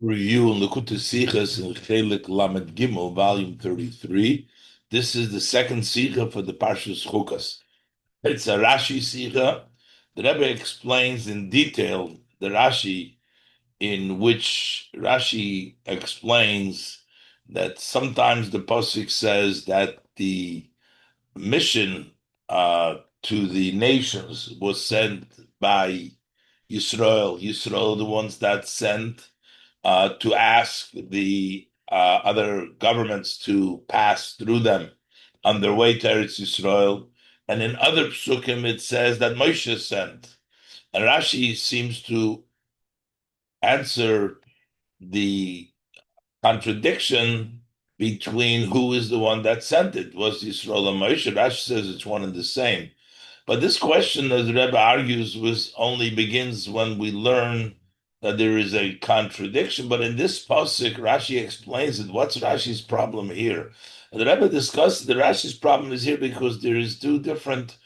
Review in Likutei Sichos in Chelik Lamed Gimel, volume 33. This is the second Sicha for the Parshas Chukas. It's a Rashi Sicha. The Rebbe explains in detail the Rashi, in which Rashi explains that sometimes the Pasuk says that the mission to the nations was sent by Yisrael, the ones that sent to ask the other governments to pass through them on their way to Eretz Yisrael. And in other psukim, it says that Moshe sent. And Rashi seems to answer the contradiction between who is the one that sent it. Was Yisrael or Moshe? Rashi says it's one and the same. But this question, as the Rebbe argues, was only begins when we learn that there is a contradiction. But in this pasuk, Rashi explains it. What's Rashi's problem here? And the Rebbe discussed the Rashi's problem is here because there is two different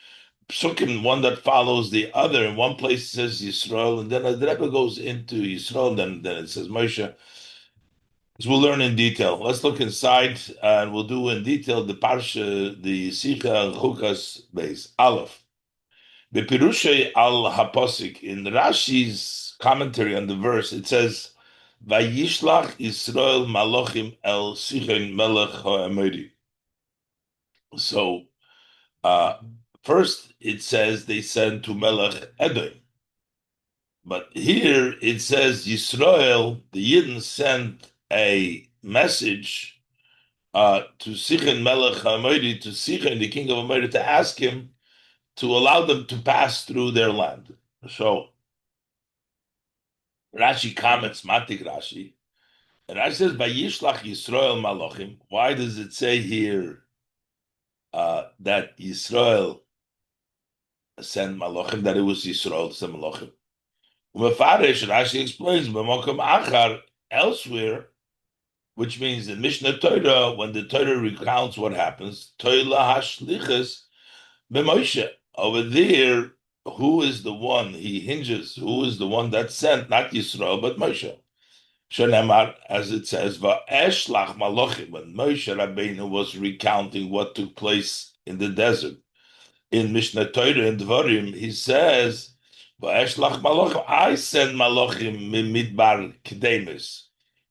psukim, one that follows the other. In one place it says Yisrael, and then the Rebbe goes into Yisrael, then it says Moshe. So we'll learn in detail. Let's look inside, and we'll do in detail the parsha, the Sicha Chukas base. Aleph. Bepirushay al Haposik, in Rashi's commentary on the verse, it says, Vayishlach Yisrael Malochim el Sichen Melech HaEmori. So, uh, first it says they sent to Melech Edom. But here it says Yisrael, the Yidden sent a message to Sichen Melech HaEmori, to Sichen, the king of Amori, to ask him to allow them to pass through their land. So, Rashi comments, Matik Rashi, and Rashi says, "Vayishlach Yisrael Malachim." Why does it say here that Yisrael sent Malachim? That it was Yisrael sent Malachim. Umefarish, Rashi explains, "B'mokum achar," elsewhere, which means in Mishnah Torah, when the Torah recounts what happens, Toila hashlichas b'Moshe. Over there, who is the one he hinges? Who is the one that sent? Not Yisrael, but Moshe. Shenemar, as it says, Va'eshlach Malachim, when Moshe Rabbeinu was recounting what took place in the desert. In Mishnah Torah and Dvarim, he says, Va'eshlach Malachim, I send Malachim Midbar Kedemis.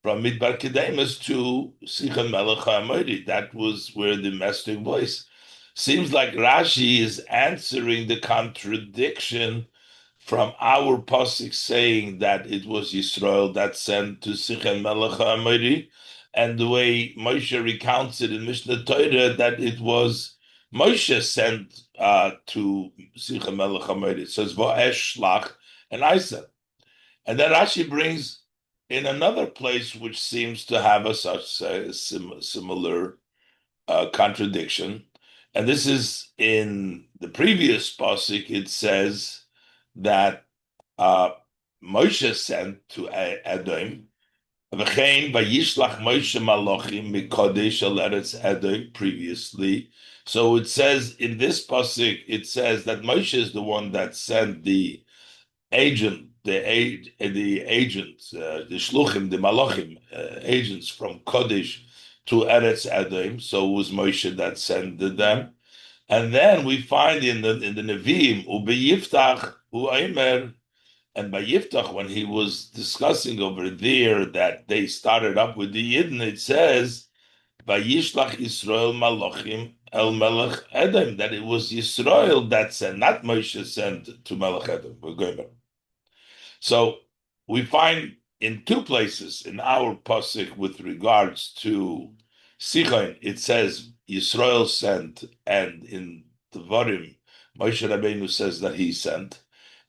From Midbar Kedemis to Sichon Melech HaAmori. That was where the mess took place. Seems like Rashi is answering the contradiction from our pasuk saying that it was Yisrael that sent to Sichon Melech HaAmori, and the way Moshe recounts it in Mishnah Torah that it was Moshe sent to Sichon Melech HaAmori. It says Va'esh Shlach, and I sent. And then Rashi brings in another place which seems to have a similar contradiction, and this is in the previous pasuk. It says that Moshe sent to Edom. V'chein vayishlach Moshe malachim mikodesh al eretz Edom previously. So it says in this pasuk, it says that Moshe is the one that sent the agent, the agents, the shluchim, the malachim, agents from Kodesh to Eretz Edom. So it was Moshe that sent them. And then we find in the Nevi'im, Ubeyiftach U'aymer, and by Yiftach, when he was discussing over there that they started up with the Yidden, it says, Vayishlach Yisrael Malachim El Melech Edom, that it was Yisrael that sent, not Moshe sent to Melech Edom. We're going back. So we find in two places in our pasuk with regards to Sichon, it says Yisrael sent, and in Devarim, Moshe Rabbeinu says that he sent.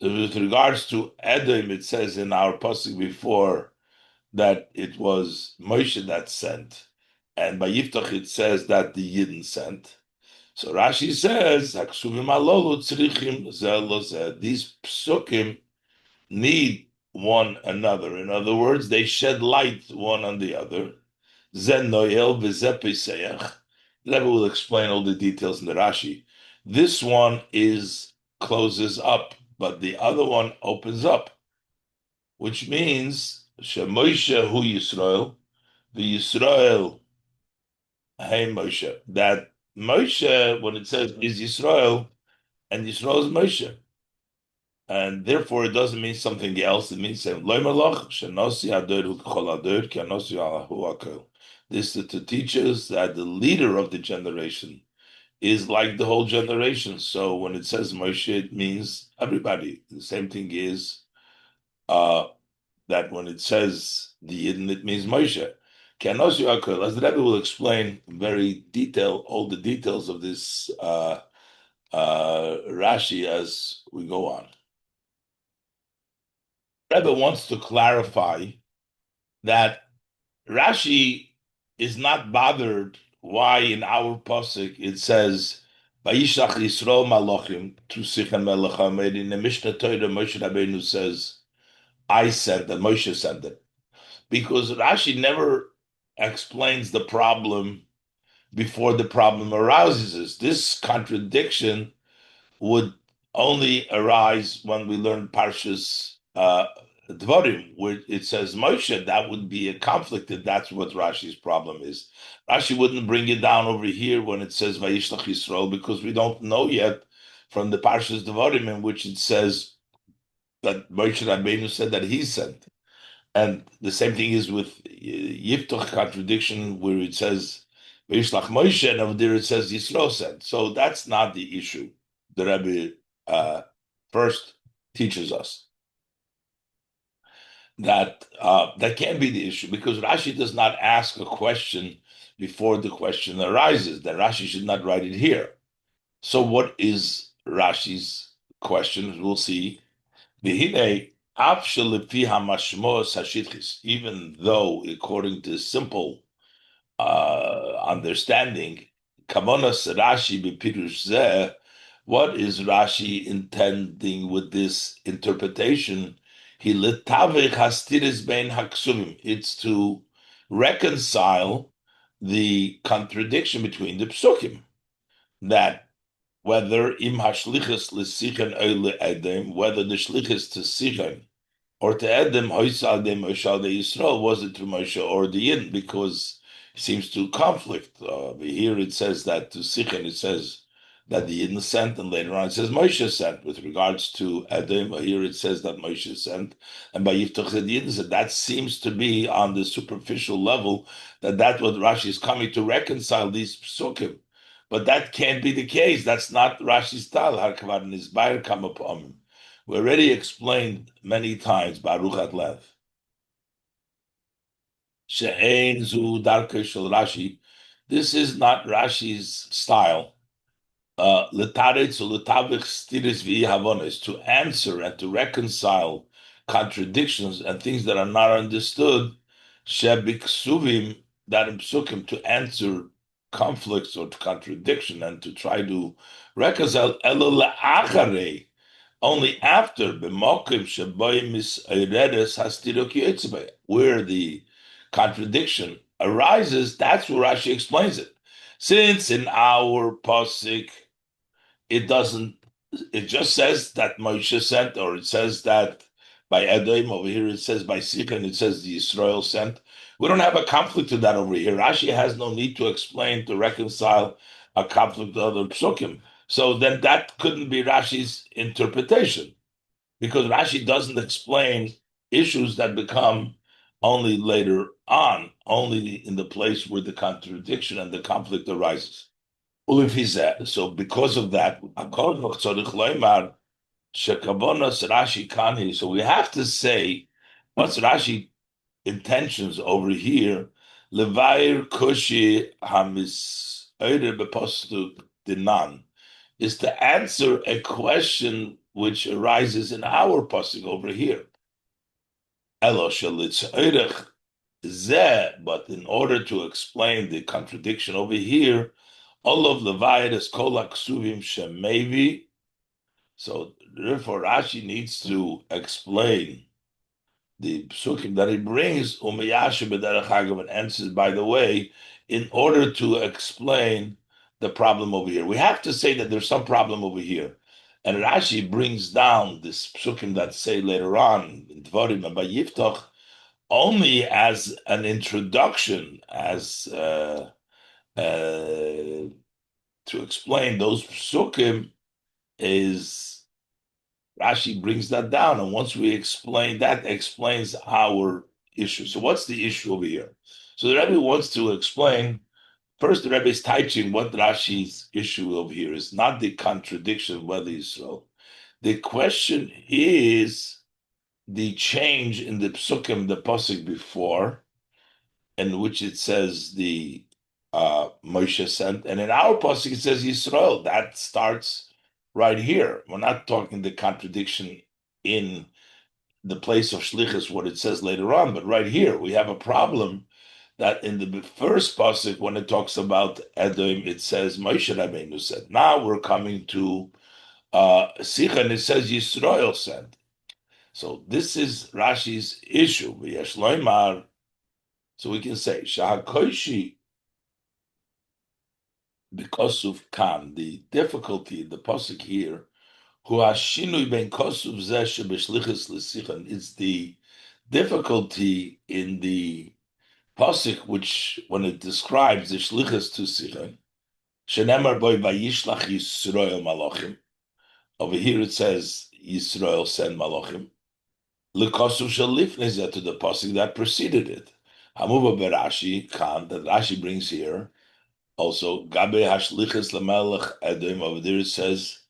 With regards to Edom, it says in our pasuk before that it was Moshe that sent, and by Yiftach it says that the Yidden sent. So Rashi says, these psukim need one another. In other words, they shed light one on the other. Zen noel v'zeh. Rebbe will explain all the details in the Rashi. This one is closes up, but the other one opens up, which means Moshe hu Yisrael, the Yisrael hey Moshe. That Moshe, when it says is Yisrael, and Yisrael is Moshe. And therefore it doesn't mean something else. It means saying Lo malach shenosi ador hu kol ador ki anosi alahu akel. This is to teach us that the leader of the generation is like the whole generation. So when it says Moshe, it means everybody. The same thing is uh, that when it says the Yidden, it means Moshe. Ki anosi akel. As the Rebbe will explain very detail all the details of this Rashi as we go on. Rebbe wants to clarify that Rashi is not bothered why in our pasuk it says Vayishlach Yisrael Malachim to Sichon Melech Hamed. In the Mishnah Torah, Moshe Rabbeinu says, "I sent that Moshe sent it," because Rashi never explains the problem before the problem arises. This contradiction would only arise when we learn Parshas Dvarim, where it says Moshe. That would be a conflict, and that's what Rashi's problem is. Rashi wouldn't bring it down over here when it says Vayishlach Yisrael, because we don't know yet from the Parshas Dvarim in which it says that Moshe Rabbeinu said that he sent. And the same thing is with Yiftach contradiction, where it says Vayishlach Moshe, and over there it says Yisrael sent. So that's not the issue the Rebbe first teaches us. That can't be the issue, because Rashi does not ask a question before the question arises. That Rashi should not write it here. So what is Rashi's question? We'll see. Even though, according to simple understanding, Kavonas Rashi b'pirush zeh, what is Rashi intending with this interpretation? He letavich hastiris bein haksuvim. It's to reconcile the contradiction between the psukim. That whether im hashlichus l'sichen oile edem, whether the shlichus to sichen or to Edem, Hoysal de Moshe de Yisrael, was it to Moshe or the Yidden? Because it seems to conflict. Here it says that to Sichen, it says that the Yidden sent, and later on it says Moshe sent. With regards to Edem, here it says that Moshe sent, and by Yiftach the Yidden said. That seems to be on the superficial level, that's what Rashi is coming to reconcile these psukim. But that can't be the case. That's not Rashi's style. Harkavad Nizbair come upon him. We already explained many times, Baruch at length. She'ein zu darkei shel Rashi. This is not Rashi's style. L'taretz u'letavich stiris v'ihavonis, to answer and to reconcile contradictions and things that are not understood. Shebiksuvim, that in psukim, to answer conflicts or contradiction and to try to reconcile. Elo le'acharei, only after where the contradiction arises, that's where Rashi explains it. Since in our pasuk it doesn't, it just says that Moshe sent, or it says that by Edom. Over here it says by Sichon, it says the Israel sent. We don't have a conflict to that over here. Rashi has no need to explain, to reconcile a conflict with other psukim. So then that couldn't be Rashi's interpretation, because Rashi doesn't explain issues that become only later on, only in the place where the contradiction and the conflict arises. So because of that, so we have to say, what's Rashi intentions over here? Levair kushi hamis dinan, is to answer a question which arises in our pasuk over here. But in order to explain the contradiction over here, all of Levayit is kolak suvim shemevi. So therefore, Rashi needs to explain the psukim that he brings, and answers, by the way, in order to explain the problem over here. We have to say that there's some problem over here. And Rashi brings down this psukim that say later on in Dvarim and by Yiftach, only as an introduction, as to explain those psukim is Rashi brings that down, and once we explain that, explains our issue. So what's the issue over here? So the Rebbe wants to explain. First, the Rebbe is teaching what Rashi's issue over here is, not the contradiction of whether Yisrael. The question is the change in the psukim, the pasuk before, in which it says the Moshe sent, and in our pasuk it says Yisrael. That starts right here. We're not talking the contradiction in the place of shlichus, what it says later on, but right here we have a problem that in the first pasuk when it talks about Edom, it says Moshe Rabbeinu said. Now we're coming to Sicha, and it says Yisrael sent. So this is Rashi's issue. V'yesh loymar, so we can say Shahakoishi because of Kan, the difficulty in the pasuk here, Hu hashinui ben kosuv zeh shebeshlichus l'sichon, is the difficulty in the pasuk, which when it describes the shlichus to sichon, shenemar boy vayishlach Yisrael malachim. Over here it says Yisrael send malachim. L'kosuv shel lifnei zeh, to the pasuk that preceded it. Hamuva berashi Kan, that Rashi brings here. Also, Gabe Hashlichas Lamelech Edom, over there it says,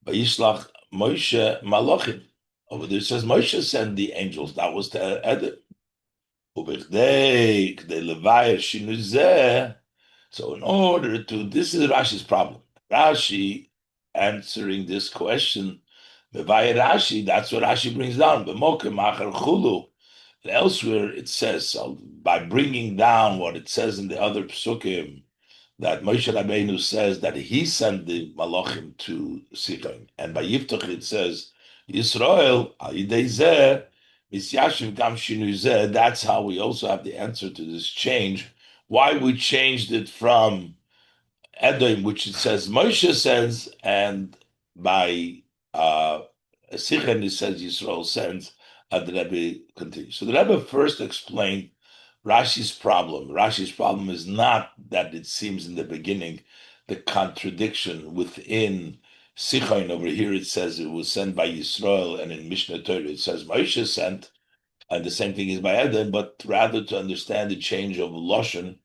Vayishlach Moshe Malachim. Over there it says Moshe sent the angels. That was to Edom. Ubechdei K'dei Levayir Shinu Zeh. So in order to, this is Rashi's problem. Rashi answering this question, Mevayir Rashi, that's what Rashi brings down. B'mokem Achar Chulu. And elsewhere it says, so by bringing down what it says in the other psukim, that Moshe Rabbeinu says that he sent the malachim to Sichon, and by Yiftach it says Yisrael al yidei zeh misyashiv gam shinui zeh. That's how we also have the answer to this change. Why we changed it from Edom, which it says Moshe sends, and by Sichon it says Yisrael sends. The Rebbe continues. So the Rebbe first explained Rashi's problem. Rashi's problem is not that it seems in the beginning the contradiction within Sichon. Over here it says it was sent by Yisrael, and in Mishnah Torah it says Moshe sent, and the same thing is by Edom, but rather to understand the change of Lashon,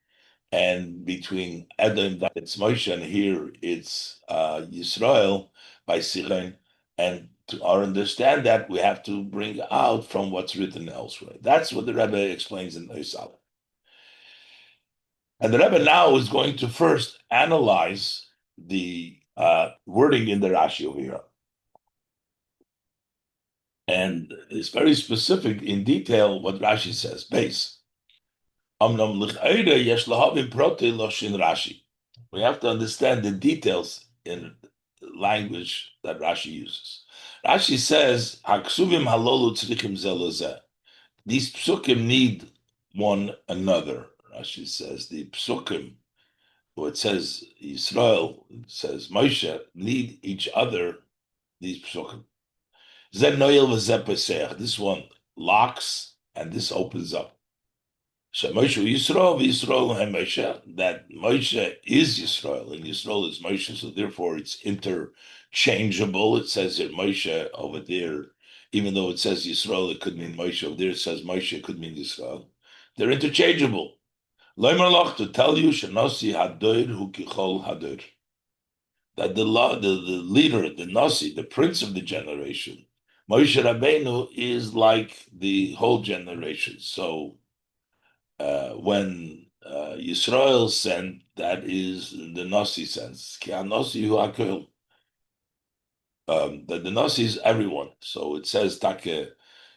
and between Edom that it's Moshe, and here it's Yisrael by Sichon, and to understand that we have to bring out from what's written elsewhere. That's what the Rebbe explains in Oisal. And the Rebbe now is going to first analyze the wording in the Rashi over here. And it's very specific in detail what Rashi says. Base. We have to understand the details in language that Rashi uses. Rashi says, "Haksuvim halolu tzrichim zelozeh." These psukim need one another. Rashi says the psukim, where it says Yisrael, it says Moshe, need each other. These psukim. Zeh noyel v'zeh pesach. This one locks and this opens up. Moshe Yisrael, Yisrael and Moshe, that Moshe is Yisrael and Yisrael is Moshe, so therefore it's interchangeable. It says that Moshe over there, even though it says Yisrael, it could mean Moshe. Over there it says Moshe, it could mean Yisrael. They're interchangeable. Loimerlach, to tell you, Shanasi Hadoir hu kichol Hadoir, that the leader, the Nasi, the prince of the generation, Moshe Rabbeinu is like the whole generation. So when Yisrael sent, that is the Nasi sense. That the Nasi is everyone. So it says Take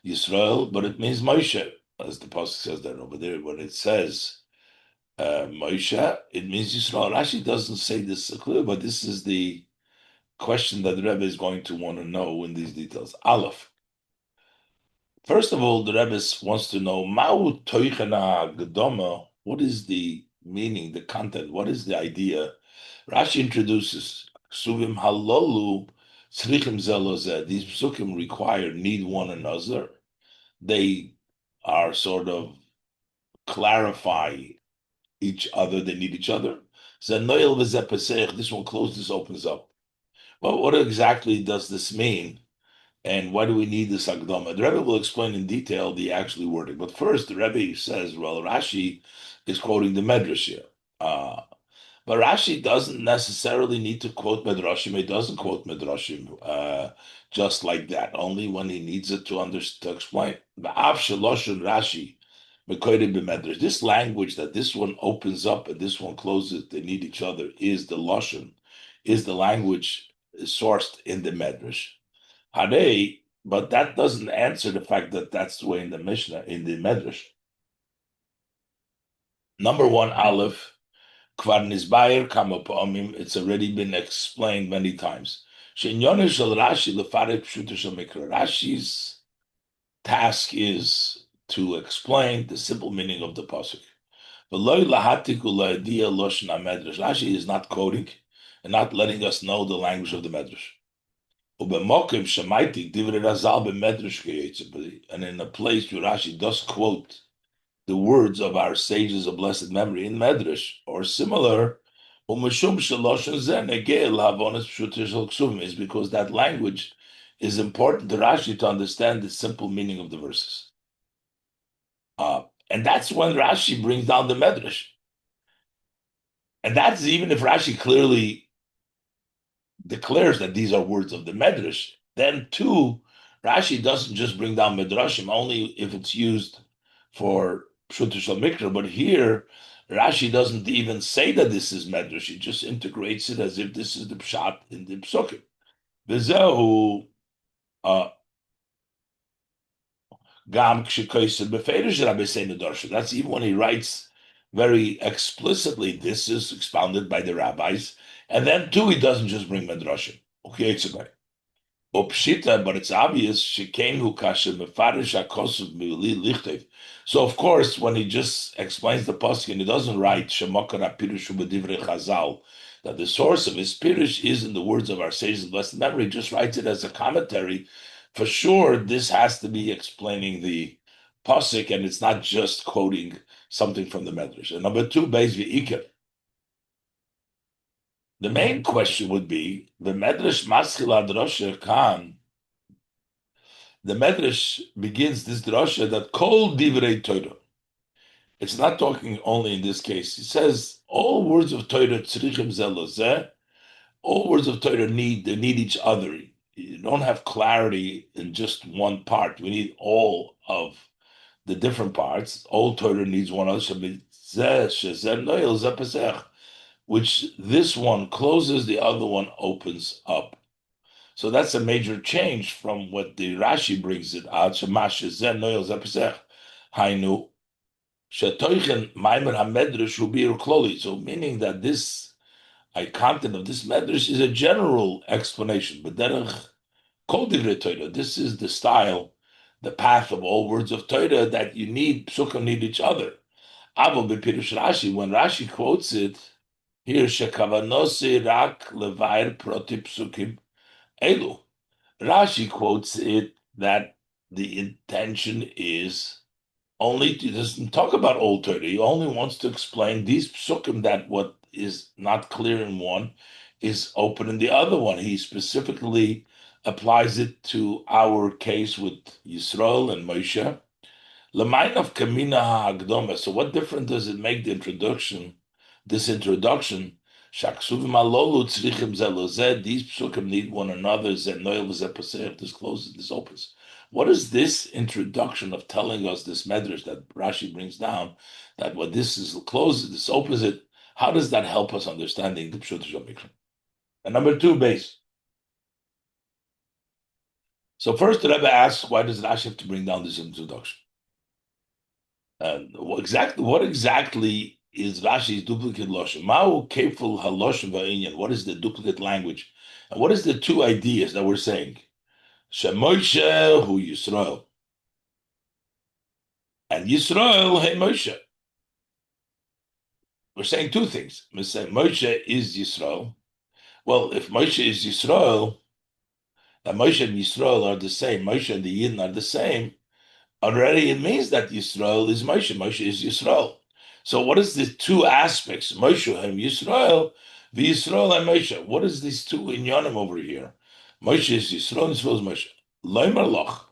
Yisrael, but it means Moshe, as the pasuk says that over there. When it says Moshe, it means Yisrael. Rashi doesn't say this so clear, but this is the question that the Rebbe is going to want to know in these details. Aleph. First of all, the Rebbe wants to know Ma'u Toichana Gedoma. What is the meaning, the content? What is the idea? Rashi introduces Suvim Halolu Tzrichim Zelozeh. These psukim require, need one another. They are sort of clarify each other. They need each other. Zenoil v'zeh this one closes, this opens up. Well, what exactly does this mean? And why do we need this Akdama? The Rebbe will explain in detail the actual wording. But first, the Rebbe says, well, Rashi is quoting the Medrash here. But Rashi doesn't necessarily need to quote Medrashim. He doesn't quote Medrashim just like that, only when he needs it to explain. Ba'av sheloshon Rashi, mekoyde b'medrash. This language that this one opens up and this one closes, they need each other, is the Loshon, is the language sourced in the Medrash. Harei, but that doesn't answer the fact that that's the way in the Mishnah, in the Medrash. Number one, Aleph, Kvar Nizbayer Kama Pa'amim, it's already been explained many times. Shenyone shel Rashi lefarek pshuto shel mikra. Rashi's task is to explain the simple meaning of the pasuk. V'loy lahatiku la'edia loshon haMedrash. Rashi is not quoting and not letting us know the language of the Medrash. Ubemokim shemaitik divrei Razal b'Medrash k'yetzibli. And in a place where Rashi does quote the words of our sages of blessed memory in Medrash, or similar, is because that language is important to Rashi to understand the simple meaning of the verses. And that's when Rashi brings down the Medrash. And that's even if Rashi clearly declares that these are words of the Medrash, then too, Rashi doesn't just bring down Medrashim only if it's used for Pshuto Shel Mikra, but here Rashi doesn't even say that this is Medrash. He just integrates it as if this is the Pshat in the Psukim. V'zehu Gam Kshikoyser Beferish Rabbi Seinu Darshan. That's even when he writes very explicitly, this is expounded by the rabbis. And then too, he doesn't just bring Medrashim. Okay, it's a guy. Opshita, but it's obvious. Shekenu kasher mefarish hakosuv mili lichtev. So of course, when he just explains the pasuk and he doesnn't write shemakar hapirush ubedivrei Chazal, that the source of his pirush is in the words of our sages of blessed memory, he just writes it as a commentary. For sure, this has to be explaining the pasuk, and it's not just quoting something from the Medrash. And number two, Beis v'Iker. The main question would be the Medrash Maschil Drosha Khan. The Medrash begins this drosha that Kol Divrei Torah. It's not talking only in this case. It says all words of Torah tzrichim zelozeh. All words of Torah need each other. You don't have clarity in just one part. We need all of the different parts. All Torah needs one other. Which this one closes, the other one opens up. So that's a major change from what the Rashi brings it out. Hainu shetoichen maimer hamedrash ubir kloli. So meaning that this content of this medrash is a general explanation. But derech kol divrei Torah. This is the style, the path of all words of Torah that you need. Psukim need each other. Avo bepirush Rashi, when Rashi quotes it. Here, shekavanosi rak levair proti psukim elu. Rashi quotes it that the intention is only to doesn't talk about old Torah. He only wants to explain these psukim that what is not clear in one is open in the other one. He specifically applies it to our case with Yisrael and Moshe. L'mayin of kamina ha'agdoma. So what difference does it make the introduction? This introduction, shaksuvim alolu tzrichim zelozeh, these psukim need one another, zenoil v'zeh this closes, this opens. What is this introduction of telling us this medrash that Rashi brings down, that what this is closes, this opens it, how does that help us understanding the Pshuto Shel Mikra? And number two, base. So first the Rebbe asks, why does Rashi have to bring down this introduction? What exactly is Rashi's duplicate loshen? Ma'u keful haloshen va'inyan. What is the duplicate language? And what is the two ideas that we're saying? Shemoshe hu Yisrael. And Yisrael hey Moshe. We're saying two things. We're saying Moshe is Yisrael. Well, if Moshe is Yisrael, that Moshe and Yisrael are the same, Moshe and the Yidden are the same, already it means that Yisrael is Moshe. Moshe is Yisrael. So what is the two aspects? Moshe and Yisrael, the Yisrael and Moshe. What is these two inyanim over here? Moshe is Yisrael, Yisrael is Moshe. Loimer loch,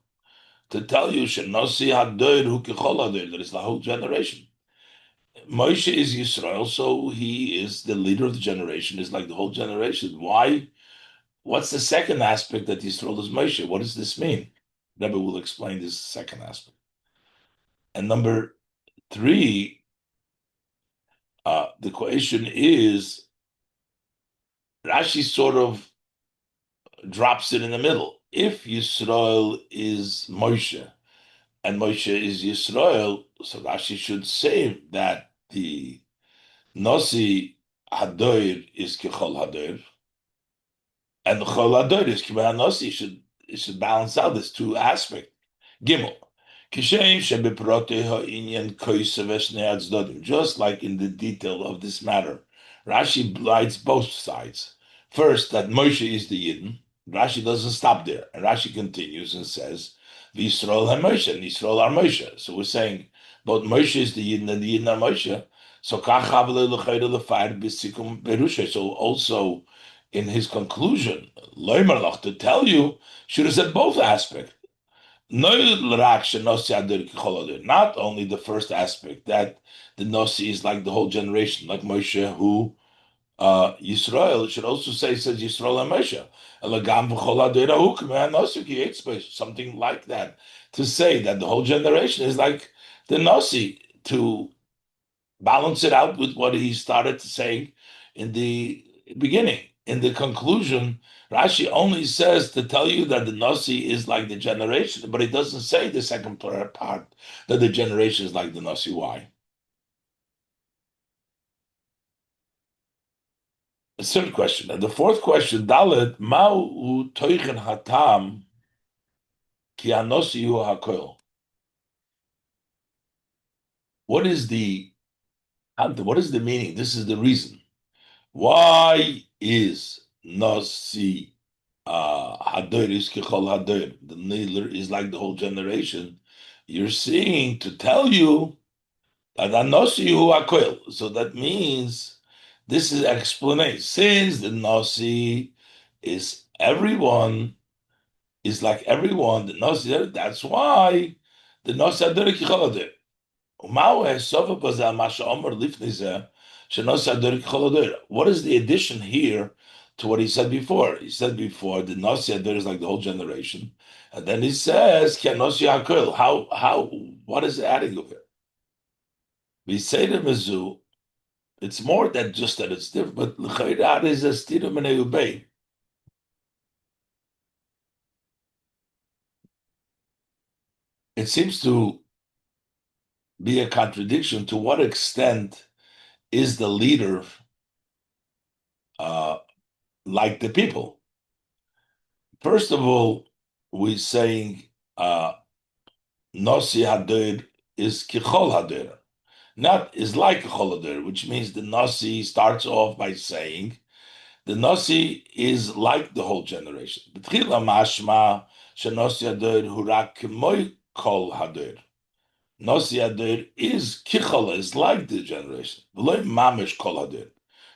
to tell you, Shenosi Hadoir Hu Kechol Hadoir, that is the whole generation. Moshe is Yisrael, so he is the leader of the generation, is like the whole generation. Why? What's the second aspect that Yisrael is Moshe? What does this mean? Rebbe will explain this second aspect. And number three, the question is, Rashi sort of drops it in the middle. If Yisrael is Moshe and Moshe is Yisrael, so Rashi should say that the Nasi Hadoir is Kechol Hadoir, and the Chol Hadoir is Kibah Nasi. It should balance out this two aspect. Gimel. Kishem shebeprote ha'inyan koisev eshnei atzdodim. Just like in the detail of this matter, Rashi lights both sides. First, that Moshe is the Yidden. Rashi doesn't stop there, and Rashi continues and says, "V'Yisrael ha-Moshe," and Yisrael are Moshe. So we're saying both Moshe is the Yidden and the Yidden are Moshe. So kach havle l'chayre l'fayr b'sikum perusha. So also in his conclusion, loymer to tell you, should have said both aspects. Not only the first aspect that the Nasi is like the whole generation, like Moshe, who Yisrael should also say says Yisrael and Moshe. Something like that to say that the whole generation is like the Nasi to balance it out with what he started to say in the beginning. In the conclusion, Rashi only says to tell you that the Nasi is like the generation, but it doesn't say the second part that the generation is like the Nasi. Why? The third question. And the fourth question, Dalet, Ma'u toichen hatam ki anosi hu hakol. What is the meaning? This is the reason. Why is Nasi Hadoir is Kechol Hadoir? The Neiler is like the whole generation. You're seeing to tell you that Anosi Hu Hakoil. So that means this is explanation. Since the Nasi is everyone, is like everyone, the Nasi, that's why the Nasi Hadoir Kechol Hadoir. What is the addition here to what he said before? He said before the Nasi Ador is like the whole generation, and then he says Nasi Hakol. How? What is adding over here? We say to Mizu, it's more than just that it's different, but l'chayrat is a stirum and ubay. It seems to be a contradiction. To what extent is the leader like the people? First of all, we're saying Nasi Hadir is Kichol Hadir, not is like Kichol Hadir, which means the Nasi starts off by saying the Nasi is like the whole generation. B'tchila mashma sheNasi Hadir hurak k'moy kol Hadir. Nasi Hadir is Kichol, is like the generation. V'loy mamish kol Hadir.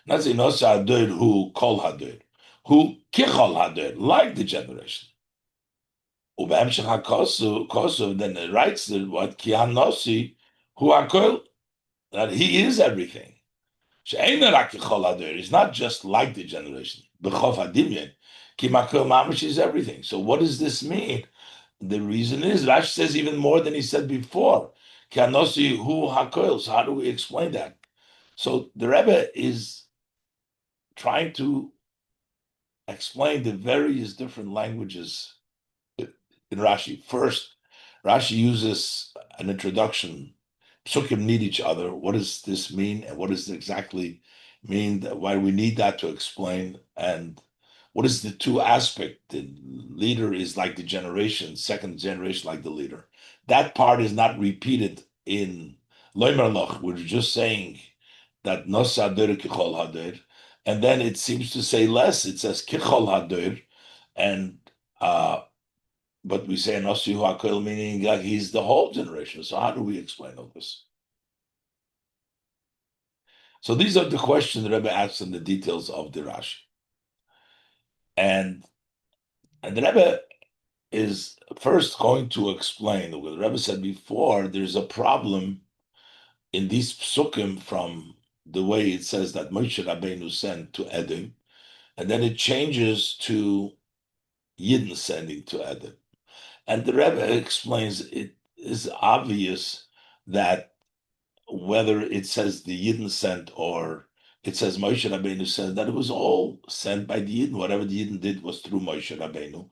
Not say Nasi Hadir who kol Hadir, who Kichol Hadir, like the generation. Then it writes that what Kianosi, who Akol, that he is everything. He's not just like the generation. Mamish is everything. So what does this mean? The reason is Rashi says even more than he said before. Kianosi who Hakol. So how do we explain that? So the Rebbe is trying to explain the various different languages in Rashi. First, Rashi uses an introduction. Psukim need each other. What does this mean? And what does it exactly mean? Why do we need that to explain? And what is the two aspect? The leader is like the generation, second generation like the leader. That part is not repeated in Loimer Loch. We're just saying that Nosa Hadir Kichol Hadir. And then it seems to say less. It says Kichol Hadir. And but we say Nosihu HaKol, meaning like he's the whole generation. So how do we explain all this? So these are the questions the Rebbe asks in the details of the Rashi. And the Rebbe is first going to explain what the Rebbe said before. There's a problem in these psukim from the way it says that Moshe Rabbeinu sent to Edom, and then it changes to Yidden sending to Edom. And the Rebbe explains it is obvious that whether it says the Yidden sent or it says Moshe Rabbeinu sent, that it was all sent by the Yidden. Whatever the Yidden did was through Moshe Rabbeinu.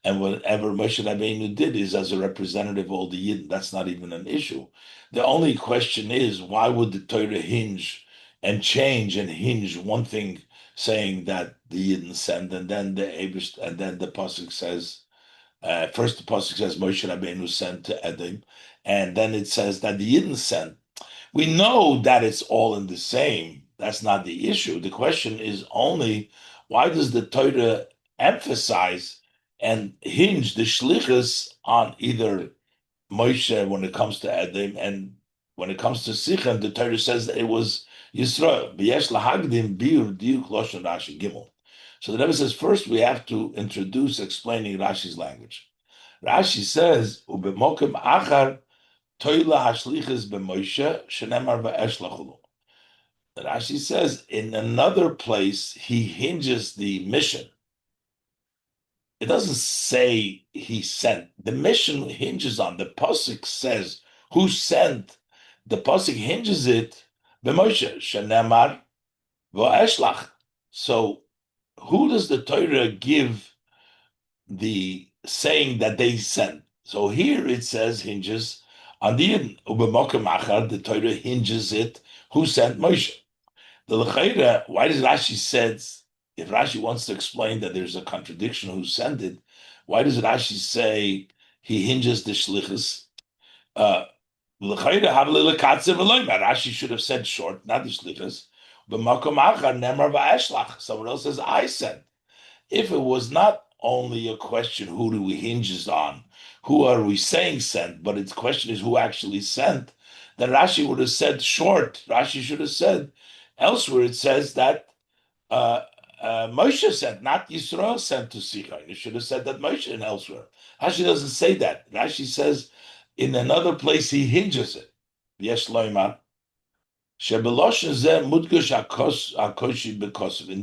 And whatever Moshe Rabbeinu did is as a representative of all the Yidden. That's not even an issue. The only question is, why would the Torah hinge and change and hinge one thing saying that the Yidden sent, and then the Pasuk says, first the Pasuk says Moshe Rabbeinu sent to Edom, and then it says that the Yidden sent. We know that it's all in the same. That's not the issue. The question is only, why does the Torah emphasize and hinge the shlichus on either Moshe when it comes to Edom, and when it comes to Sichem, the Torah says that it was Yisrael. B'yesh lahagdim biur diuk loshen Rashi gimel. So the Rebbe says first we have to introduce explaining Rashi's language. Rashi says ubemokim achar toila hashlichus b'Moshe shenemar va'eshlachulu. Rashi says in another place he hinges the mission. It doesn't say he sent. The mission hinges on the pasuk says who sent. The pasuk hinges it b'Moshe shenemar va'eshlach. So who does the Torah give the saying that they sent? So here it says hinges on the Yidden. Ubemokem achar, the Torah hinges it who sent Moshe. The L'chaira, why does Rashi says, if Rashi wants to explain that there's a contradiction who sent it, why does Rashi say he hinges the shlichus? L'chaira havle lekatzer v'loyma. Rashi should have said short, not the shlichus. B'makom achar nemar va'eshlach. Someone else says I sent. If it was not only a question who do we hinges on, who are we saying sent, but its question is who actually sent, then Rashi would have said short. Rashi should have said elsewhere it says that Moshe sent, not Yisrael sent to Sichon. You should have said that Moshe and elsewhere. Rashi doesn't say that. Rashi says in another place he hinges it. Yesh loymar. In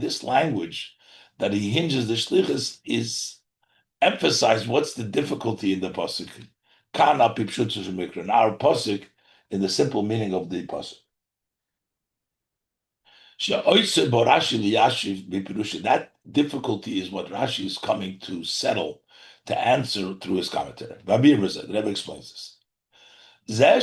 this language, that he hinges the shlichus is emphasized. What's the difficulty in the pasuk? Kana pipshutzah shemikra. Our pasuk, in the simple meaning of the pasuk. That difficulty is what Rashi is coming to settle, to answer through his commentary. Rabbi Rizad, the Rebbe explains this. The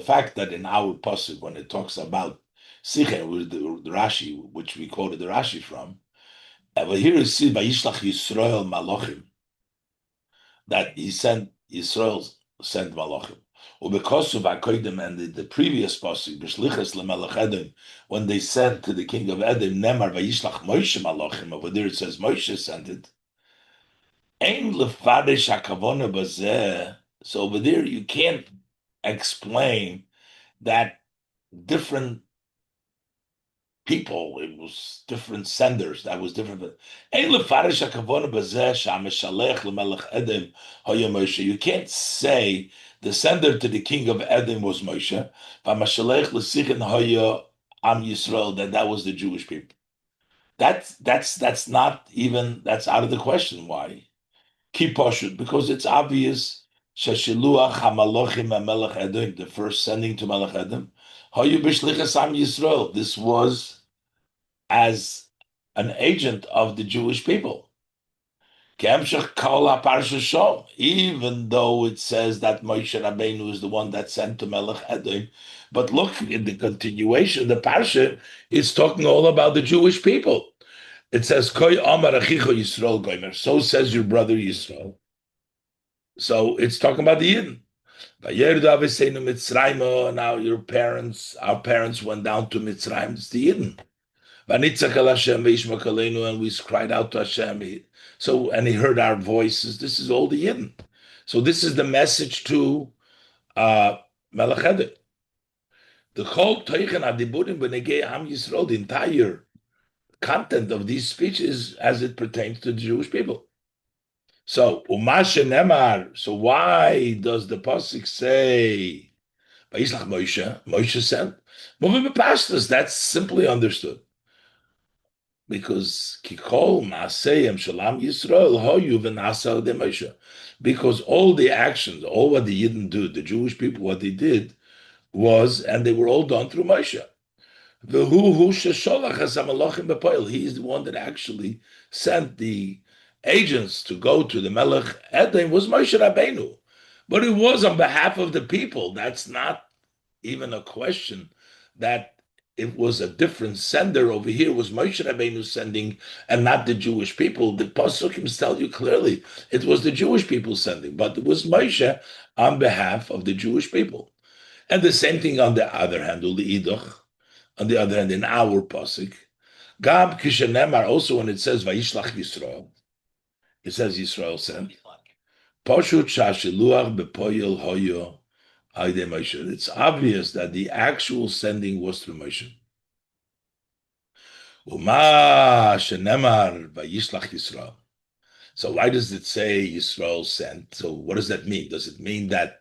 fact that in our pasuk, when it talks about Sichon, with the Rashi, which we quoted the Rashi from, but here you see Vayishlach Yisrael Malachim, that he sent Yisrael sent Malachim. Because of Akoidim and the previous pasuk, B'shlichas leMelech Edom, when they sent to the king of Edom, Nemar Vayishlach Moshe Malachim, over there it says Moshe sent it. Ein lefadish hakavona bazeh. So over there you can't explain that different people, it was different senders, that was different. Ein lefadish hakavona bazeh shameshalech lemelech Edom hoya Moshe. You can't say the sender to the king of Edom was Moshe, v'mashalech lesichon hoya Am Yisrael, that was the Jewish people. That's not even, that's out of the question. Why? Kiposhut, because it's obvious. Sheshiluach Hamalochim Melech Edom, the first sending to Melech Edom, Hayu B'Shlichas Am Yisrael. This was as an agent of the Jewish people. Kemshach Kol HaParsha Shom, even though it says that Moshe Rabbeinu is the one that sent to Melech Edom, but look in the continuation, the Parsha is talking all about the Jewish people. It says, "Koi Amar Achicho Yisrael Gomer." So says your brother Yisrael. So it's talking about the Yidden. Now our parents went down to Mitzrayim. It's the Yidden. And we cried out to Hashem. So, and he heard our voices. This is all the Yidden. So this is the message to Melech Edom. The whole Teichen Adiburim B'negei Am Yisrael, the entire content of these speeches as it pertains to the Jewish people. So, Umashe Nemar, so why does the Pasuk say, Vayishlach Moshe, Moshe sent? Moving the pastors, that's simply understood. Because Kikol Maaseyem Shalom Yisrael Hoyu V'Nasa de Moshe. Because all the actions, all what the Yidden do, the Jewish people, what they did was, and they were all done through Moshe. He is the one that actually sent the agents to go to the Melech Edom was Moshe Rabbeinu. But it was on behalf of the people. That's not even a question that it was a different sender. Over here was Moshe Rabbeinu sending and not the Jewish people. The Pasukim tell you clearly it was the Jewish people sending, but it was Moshe on behalf of the Jewish people. And the same thing on the other hand, on the other hand, in our pasuk, Gam Kishenemar, also when it says Vayishlach Yisrael, it says Yisrael sent. Poshut Shashiluach Bepoyel Hoyo Haide Moshe. It's obvious that the actual sending was through Moshe. Uma Shenemar Vayishlach Yisrael. So why does it say Yisrael sent? So what does that mean? Does it mean that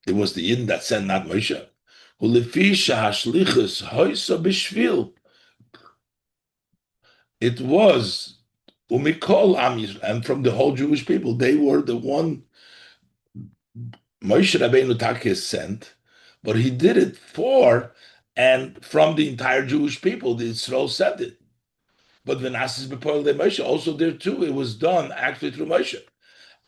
it was the Yidden that sent, not Moshe? It was umikol am Yisrael, and from the whole Jewish people, they were the one Moshe Rabbeinu Takis sent, but he did it for and from the entire Jewish people. The Israel sent it, but Venasis B'Poel de Moshe also there too. It was done actually through Moshe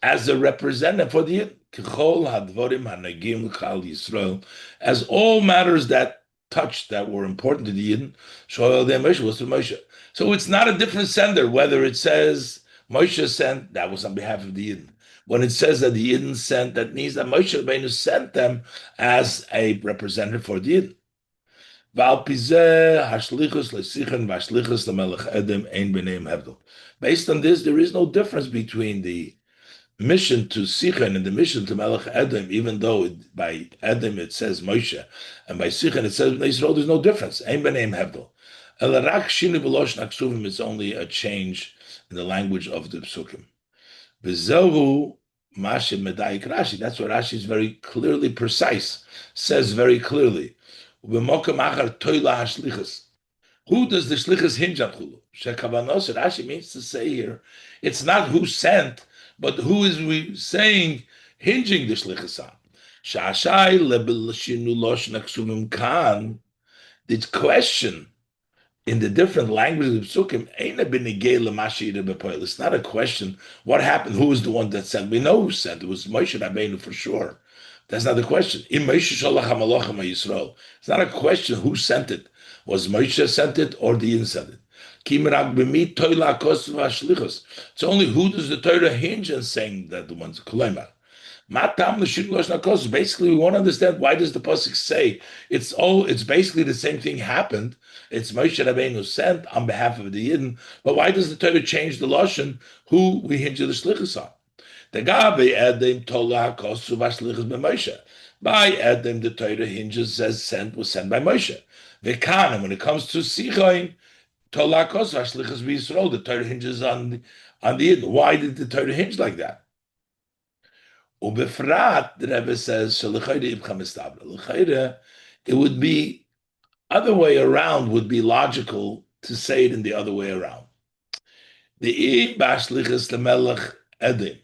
as a representative for the Kechol Hadvorim Hanagim Chal Yisrael, as all matters that touched that were important to the Yidden, Shoel de Moshe was through Moshe. So it's not a different sender, whether it says Moshe sent, that was on behalf of the Yidden. When it says that the Yidden sent, that means that Moshe Rabbeinu sent them as a representative for the Yidden. Based on this, there is no difference between the mission to Sichon and the mission to Melech Edom, even though by Edom it says Moshe, and by Sichon it says Israel, there's no difference. Ein b'neim hevdel. It's only a change in the language of the psukim. V'zehu mashe medayik Rashi. That's what Rashi is very clearly precise, says very clearly. U'b'mokem achar toila hashlichus. Who does the shlichus hinge on chulu? Shekavanos, Rashi means to say here, it's not who sent, but who is we saying hinging the shlichus on? Shashai lebelshinu losh naksuvim kan. The question in the different languages of psukim ain't a benigay l'mashir bepoil. It's not a question what happened. Who was the one that sent? We know who sent. It was Moshe Rabbeinu for sure. That's not the question. It's not a question who sent it. Was Moshe sent it or the Yin sent it? It's only who does the Torah hinge on saying that the ones basically we want to understand why does the pasuk say it's basically the same thing happened. It's Moshe Rabbeinu sent on behalf of the Yidden, but why does the Torah change the lashon who we hinge the shlichus on? The Gabe Edem Tola Kosu Vashlichus by Moshe. By Edem, the Torah hinges says sent was sent by Moshe. V'kan, when it comes to Sichon, Tola Kosu Vashlichus Yisrael, the Torah hinges on the Yidden. Why did the Torah hinge like that? Ubefrat, the Rebbe says, it would be other way around. Would be logical to say it in the other way around. The Bashlichus Lemelech Edem.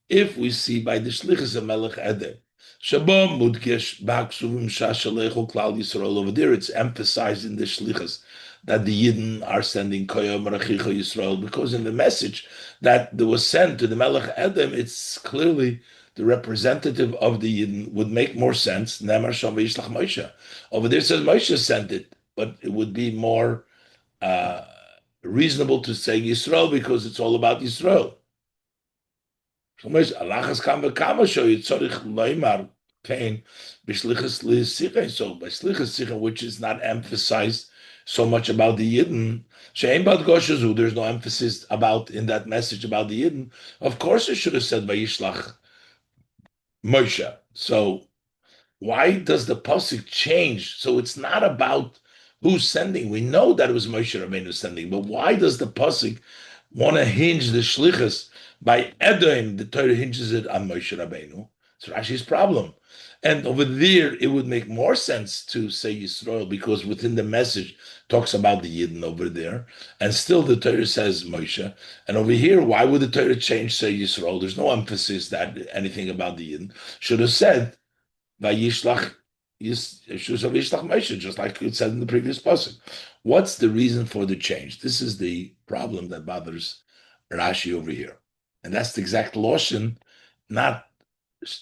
If we see by the shlichus of Melech Edom, Shabbat Mudgesh Baksuvim Shashalechu Klal Yisrael, over there it's emphasized in the shlichus that the Yidden are sending Koyom Rachicha Yisrael, because in the message that was sent to the Melech Edom, it's clearly the representative of the Yidden would make more sense. Nemar Sham V'Yishlach Moshe. Over there it says Moshe sent it, but it would be more reasonable to say Yisrael because it's all about Yisrael. So by shlichus sichon, which is not emphasized, so much about the Yidden. She'ein bad goshazu, there's no emphasis about in that message about the Yidden. Of course, it should have said Vayishlach Moshe. So why does the pasuk change? So it's not about who's sending. We know that it was Moshe Rabbeinu sending, but why does the pasuk want to hinge the shlichus by Edom? The Torah hinges it on Moshe Rabbeinu. It's Rashi's problem. And over there, it would make more sense to say Yisrael because within the message talks about the Yidden over there, and still the Torah says Moshe. And over here, why would the Torah change say Yisrael? There's no emphasis that anything about the Yidden should have said Vayishlach Moshe, just like it said in the previous passage. What's the reason for the change? This is the problem that bothers Rashi over here, and that's the exact lotion, not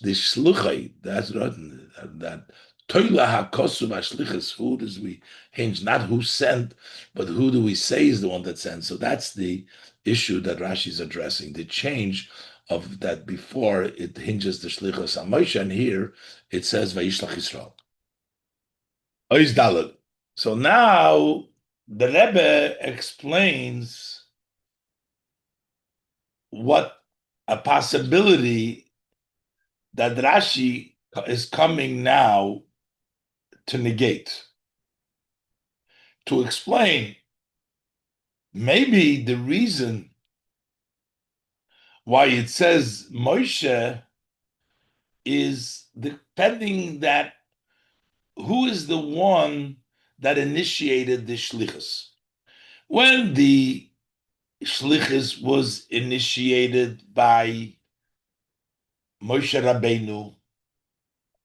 the shluchai. That's rotten. That toila hakosu v'ashlichus. Who does we hinge? Not who sent, but who do we say is the one that sent? So that's the issue that Rashi is addressing. The change of that before it hinges the shlichus on Moshe, and here it says Vayishlach Yisrael. Ois Daled. So now the Rebbe explains what a possibility that Rashi is coming now to negate, to explain maybe the reason why it says Moshe is depending that who is the one that initiated the shlichus. When the shlichus was initiated by Moshe Rabbeinu,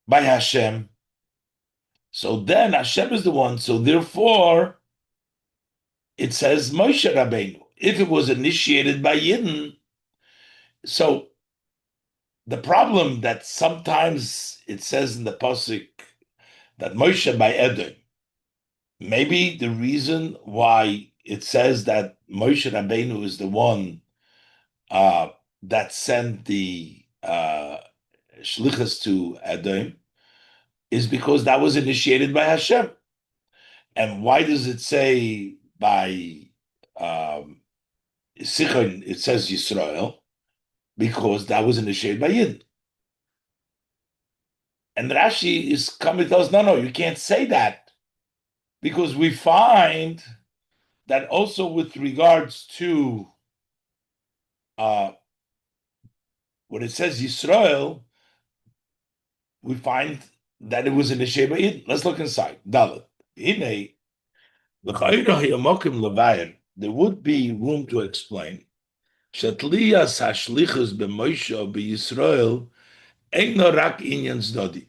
by Hashem, so then Hashem is the one. So therefore, it says Moshe Rabbeinu. If it was initiated by Yidden, so the problem that sometimes it says in the pasuk that Moshe by Edom, maybe the reason why it says that Moshe Rabbeinu is the one that sent the shlichus to Edom is because that was initiated by Hashem. And why does it say by Sichon, it says Yisrael? Because that was initiated by Yid. And Rashi is coming to us, no, you can't say that. Because we find that also with regards to when it says Yisrael, we find that it was initiated by Yid. Let's look inside. Dalet. There would be room to explain. Shetlias hashlichus b'Moshe b'Yisrael eino rak inyan zdodi.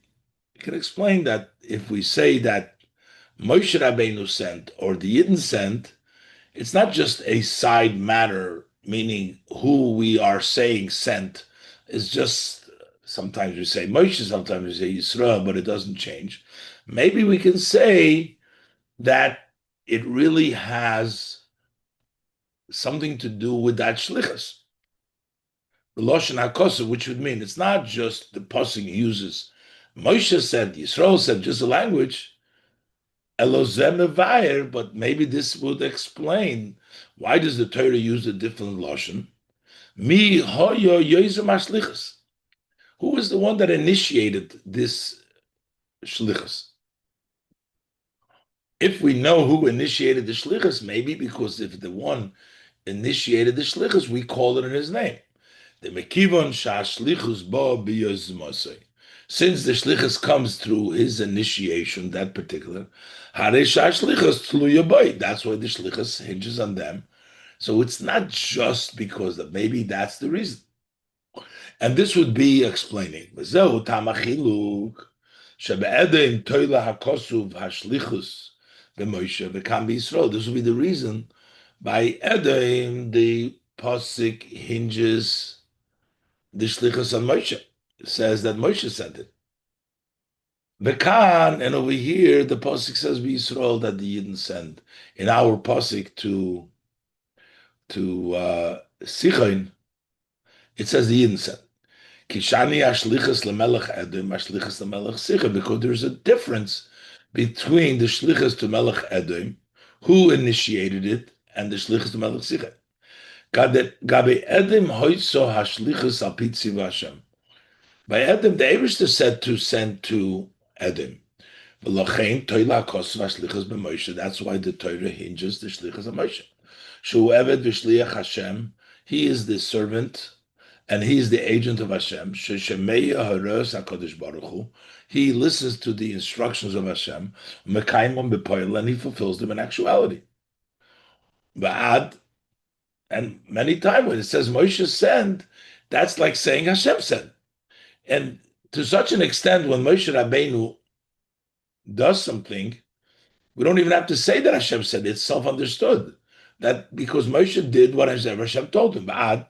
You can explain that if we say that Moshe Rabbeinu sent or the Yidden sent, it's not just a side matter, meaning who we are saying sent. It's just sometimes we say Moshe, sometimes we say Yisrael, but it doesn't change. Maybe we can say that it really has something to do with that shlichus, the lashon hakosa, which would mean it's not just the pasuk uses. Moshe said, Yisrael said, just the language. Elozem evayer, but maybe this would explain why does the Torah use a different lashon? Mi hoyo yoizem hashlichus. Who is the one that initiated this shlichus? If we know who initiated the shlichus, maybe because if the one initiated the shlichus, we call it in his name. The mekivon shashlichus bo biyozmosei. Since the shlichus comes through his initiation, that particular, that's why the shlichus hinges on them. So it's not just because that maybe that's the reason. And this would be explaining. This would be the reason by Edom the pasuk hinges the shlichus on Moshe. It says that Moshe sent it. Bekan, and over here the pasuk says be Yisrael that the Yidden send. In our pasuk to Sichon, it says the Yidden sent. Kishani ashlichus lemelech Edom, ashlichus lemelech Sichon, because there's a difference between the shlichus to Melech Edom, who initiated it, and the shlichus to Melech Sichon. Gabe Edom hoitzo hashlichus al pitzi Hashem. By Edom, the Eibishter said to send to Edom. V'lochein toila kosv hashlichus b'Moshe. That's why the Torah hinges the shlichus of Moshe. Shu eved v'shliach Hashem. He is the servant, and he is the agent of Hashem. Sheshemeya haros HaKadosh Baruch Hu. He listens to the instructions of Hashem. Mekayimon b'poil, and he fulfills them in actuality. V'ad, and many times when it says Moshe sent, that's like saying Hashem sent. And to such an extent, when Moshe Rabbeinu does something, we don't even have to say that Hashem said it. It's self-understood. That because Moshe did what Hashem told him. The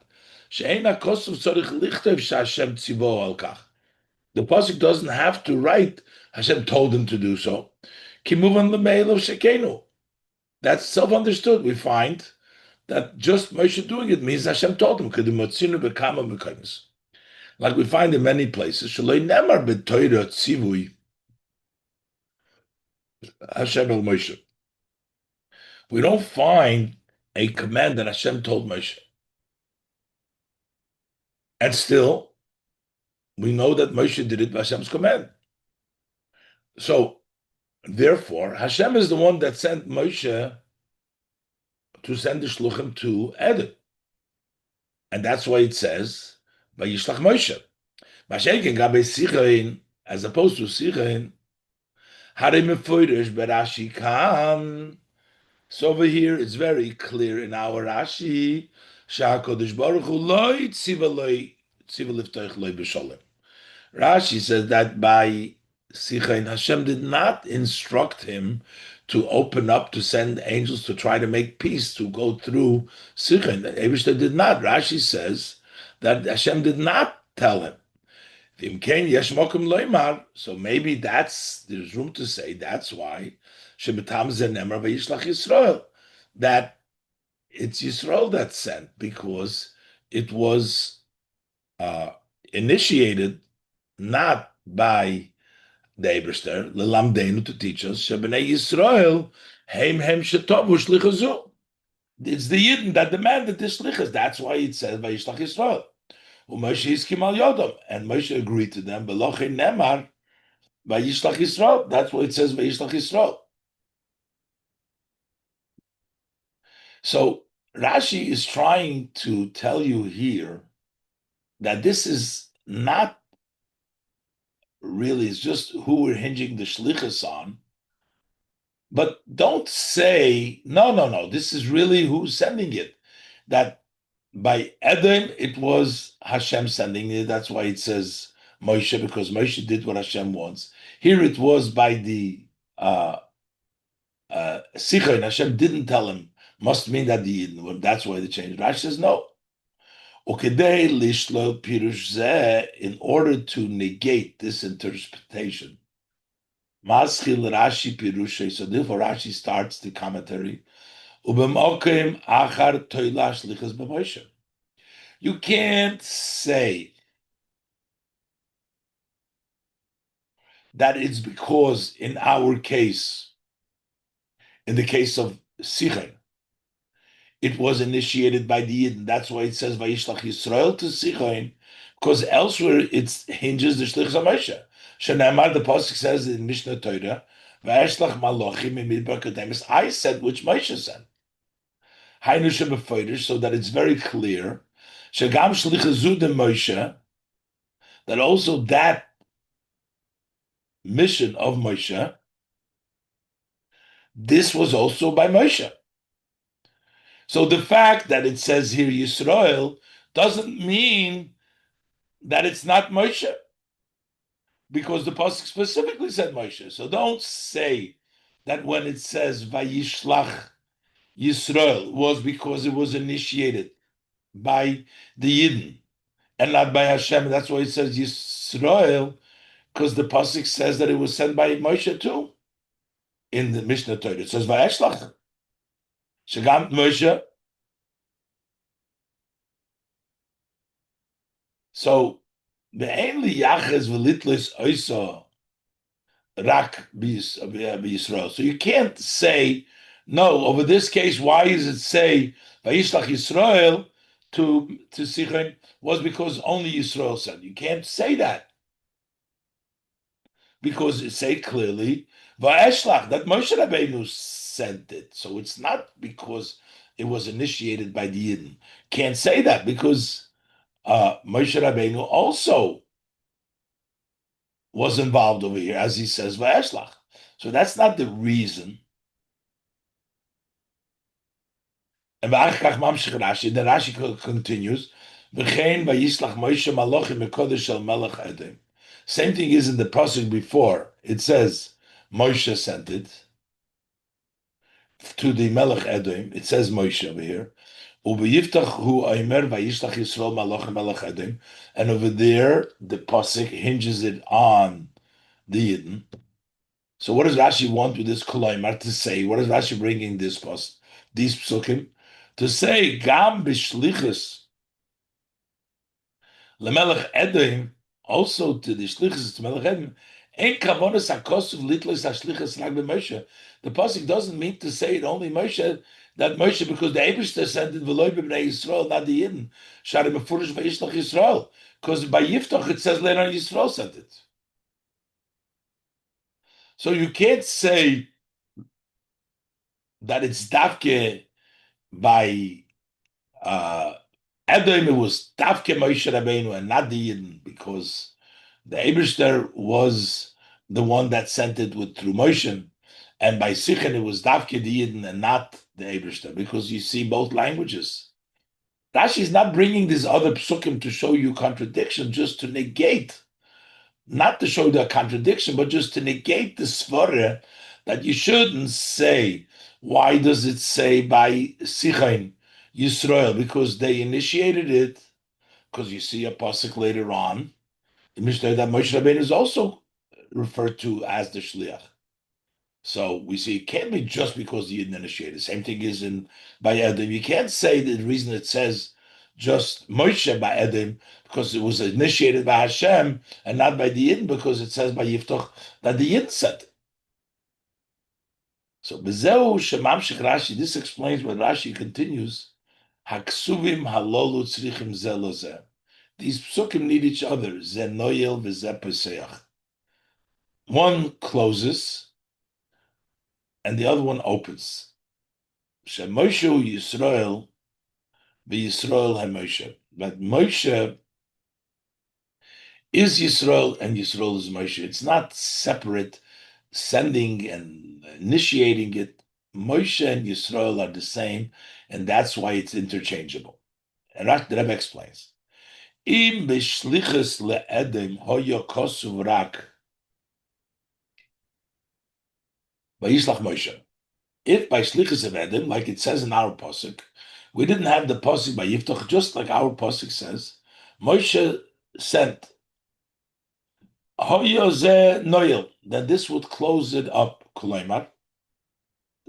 pasuk doesn't have to write Hashem told him to do so. That's self-understood. We find that just Moshe doing it means Hashem told him. Like we find in many places, Hashem el Moshe. We don't find a command that Hashem told Moshe. And still, we know that Moshe did it by Hashem's command. So, therefore, Hashem is the one that sent Moshe to send the shluchim to Edom. And that's why it says, Vayishlach Moshe. Mashenken gabe Sichon, as opposed to Sichon, Hare mefoirish berashi kan. So over here, it's very clear in our Rashi, Sha'HaKadosh Baruch Hu loy tziva liftoich loy b'sholem. Rashi says that by Sichon, Hashem did not instruct him to open up, to send angels to try to make peace, to go through Sichon. Eibishter did not. Rashi says that Hashem did not tell him. So maybe there's room to say that's why that it's Yisrael that sent, because it was initiated not by the Eibishter, lelamdeinu, to teach us, shebnei Yisrael heim shetovu shlichazu. It's the Yidden that demanded this shlichus. That's why it says vayishlach Yisrael. Moshe iskim al yodom, and Moshe agreed to them. Beloche nemar vayishlach Yisrael. That's why it says vayishlach Yisrael. So Rashi is trying to tell you here that this is not really, it's just who we're hinging the shlichus on. But don't say, no, this is really who's sending it. That by Edom, it was Hashem sending it. That's why it says Moshe, because Moshe did what Hashem wants. Here it was by the Sichon. Hashem didn't tell him. Must mean that that's why they changed. Rashi says no. In order to negate this interpretation, Rashi Pirushay. So therefore Rashi starts the commentary. You can't say that it's because in our case, in the case of Sichon, it was initiated by the Yidden. That's why it says Vayishlach Yisrael to Sichon, because elsewhere it hinges the Shlichus HaMoshe. Shenamar, the pasuk says in Mishnah Torah, Vayishlach Malochim Midbar Kademis. I said which Moshe said. Hainu Shebefeirish, so that it's very clear. Shegam Shlichus de Moshe, that also that mission of Moshe, this was also by Moshe. So the fact that it says here Yisrael doesn't mean that it's not Moshe, because the pasuk specifically said Moshe. So don't say that when it says Vayishlach Yisrael was because it was initiated by the Yidden and not by Hashem. That's why it says Yisrael, because the pasuk says that it was sent by Moshe too. In the Mishnah Torah, it says Vayishlach. Shagam Moshe. So the only Yachas Velitlis Oisa Rak B'Yisrael. So you can't say No, over this case, why does it say Vayishlach Yisrael to Sichon? Was because only Yisrael said. You can't say that because it say clearly Va'eshlach that Moshe Rabbeinu sent it. So it's not because it was initiated by the Yidden. Can't say that because Moshe Rabbeinu also was involved over here, as he says Va'eshlach. So that's not the reason. And then Rashi continues, Same thing is in the pasuk before. It says Moshe sent it to the Melech Edom. It says Moshe over here. And over there, the pasuk hinges it on the Yidden. So what does Rashi want with this kolaymar to say? What is Rashi bringing this these psukim to say? Gam b'shlichus lemelech Edom, also to the shlichus to Melech Edom. Ein kavonas hakosuv litlos hashlichus lag b'Moshe. The pasuk doesn't mean to say it only Moshe. That Moshe because the Eibishter sent it v'loy b'bnei Yisrael, not the Yidden. Shari mefurish v'yishlach Yisrael. Because by Yiftach it says later on Yisrael sent it. So you can't say that it's dafke by Edom. It was dafke Moshe Rabbeinu and not the Yidden because the Eibishter was the one that sent it through Moshe, and by Sichon it was dafke the Yidden and not the Eibishter because you see both languages. Rashi is not bringing this other psukim to show you contradiction, just to negate, not to show the contradiction, but just to negate the svara that you shouldn't say. Why does it say by Sichon Yisrael? Because they initiated it. Because you see a pasuk later on, the Mishnah that Moshe Rabbeinu is also referred to as the shliach. So we see it can't be just because the Yidden initiated. Same thing is in by Edom. You can't say the reason it says just Moshe by Edom because it was initiated by Hashem and not by the Yidden because it says by Yiftach that the Yidden said it. So Bezeu Shemamshich Rashi, this explains what Rashi continues. Haksuvim halolu tzrichim zelozeh. These psukim need each other. Ze noyel v'ze peseach. One closes and the other one opens. Shemoshe Yisrael v'Yisrael haMoshe. But Moshe is Yisrael and Yisrael is Moshe. It's not separate, sending and initiating it. Moshe and Yisrael are the same, and that's why it's interchangeable. And the Rebbe explains. Im b'shlichus le'edem hoyo kosuv rak v'yishlach Moshe. If by shlichus of Edom, like it says in our pasuk, we didn't have the pasuk by Yiftach, just like our pasuk says, Moshe sent hoyo ze noyel, then this would close it up. Kolaymar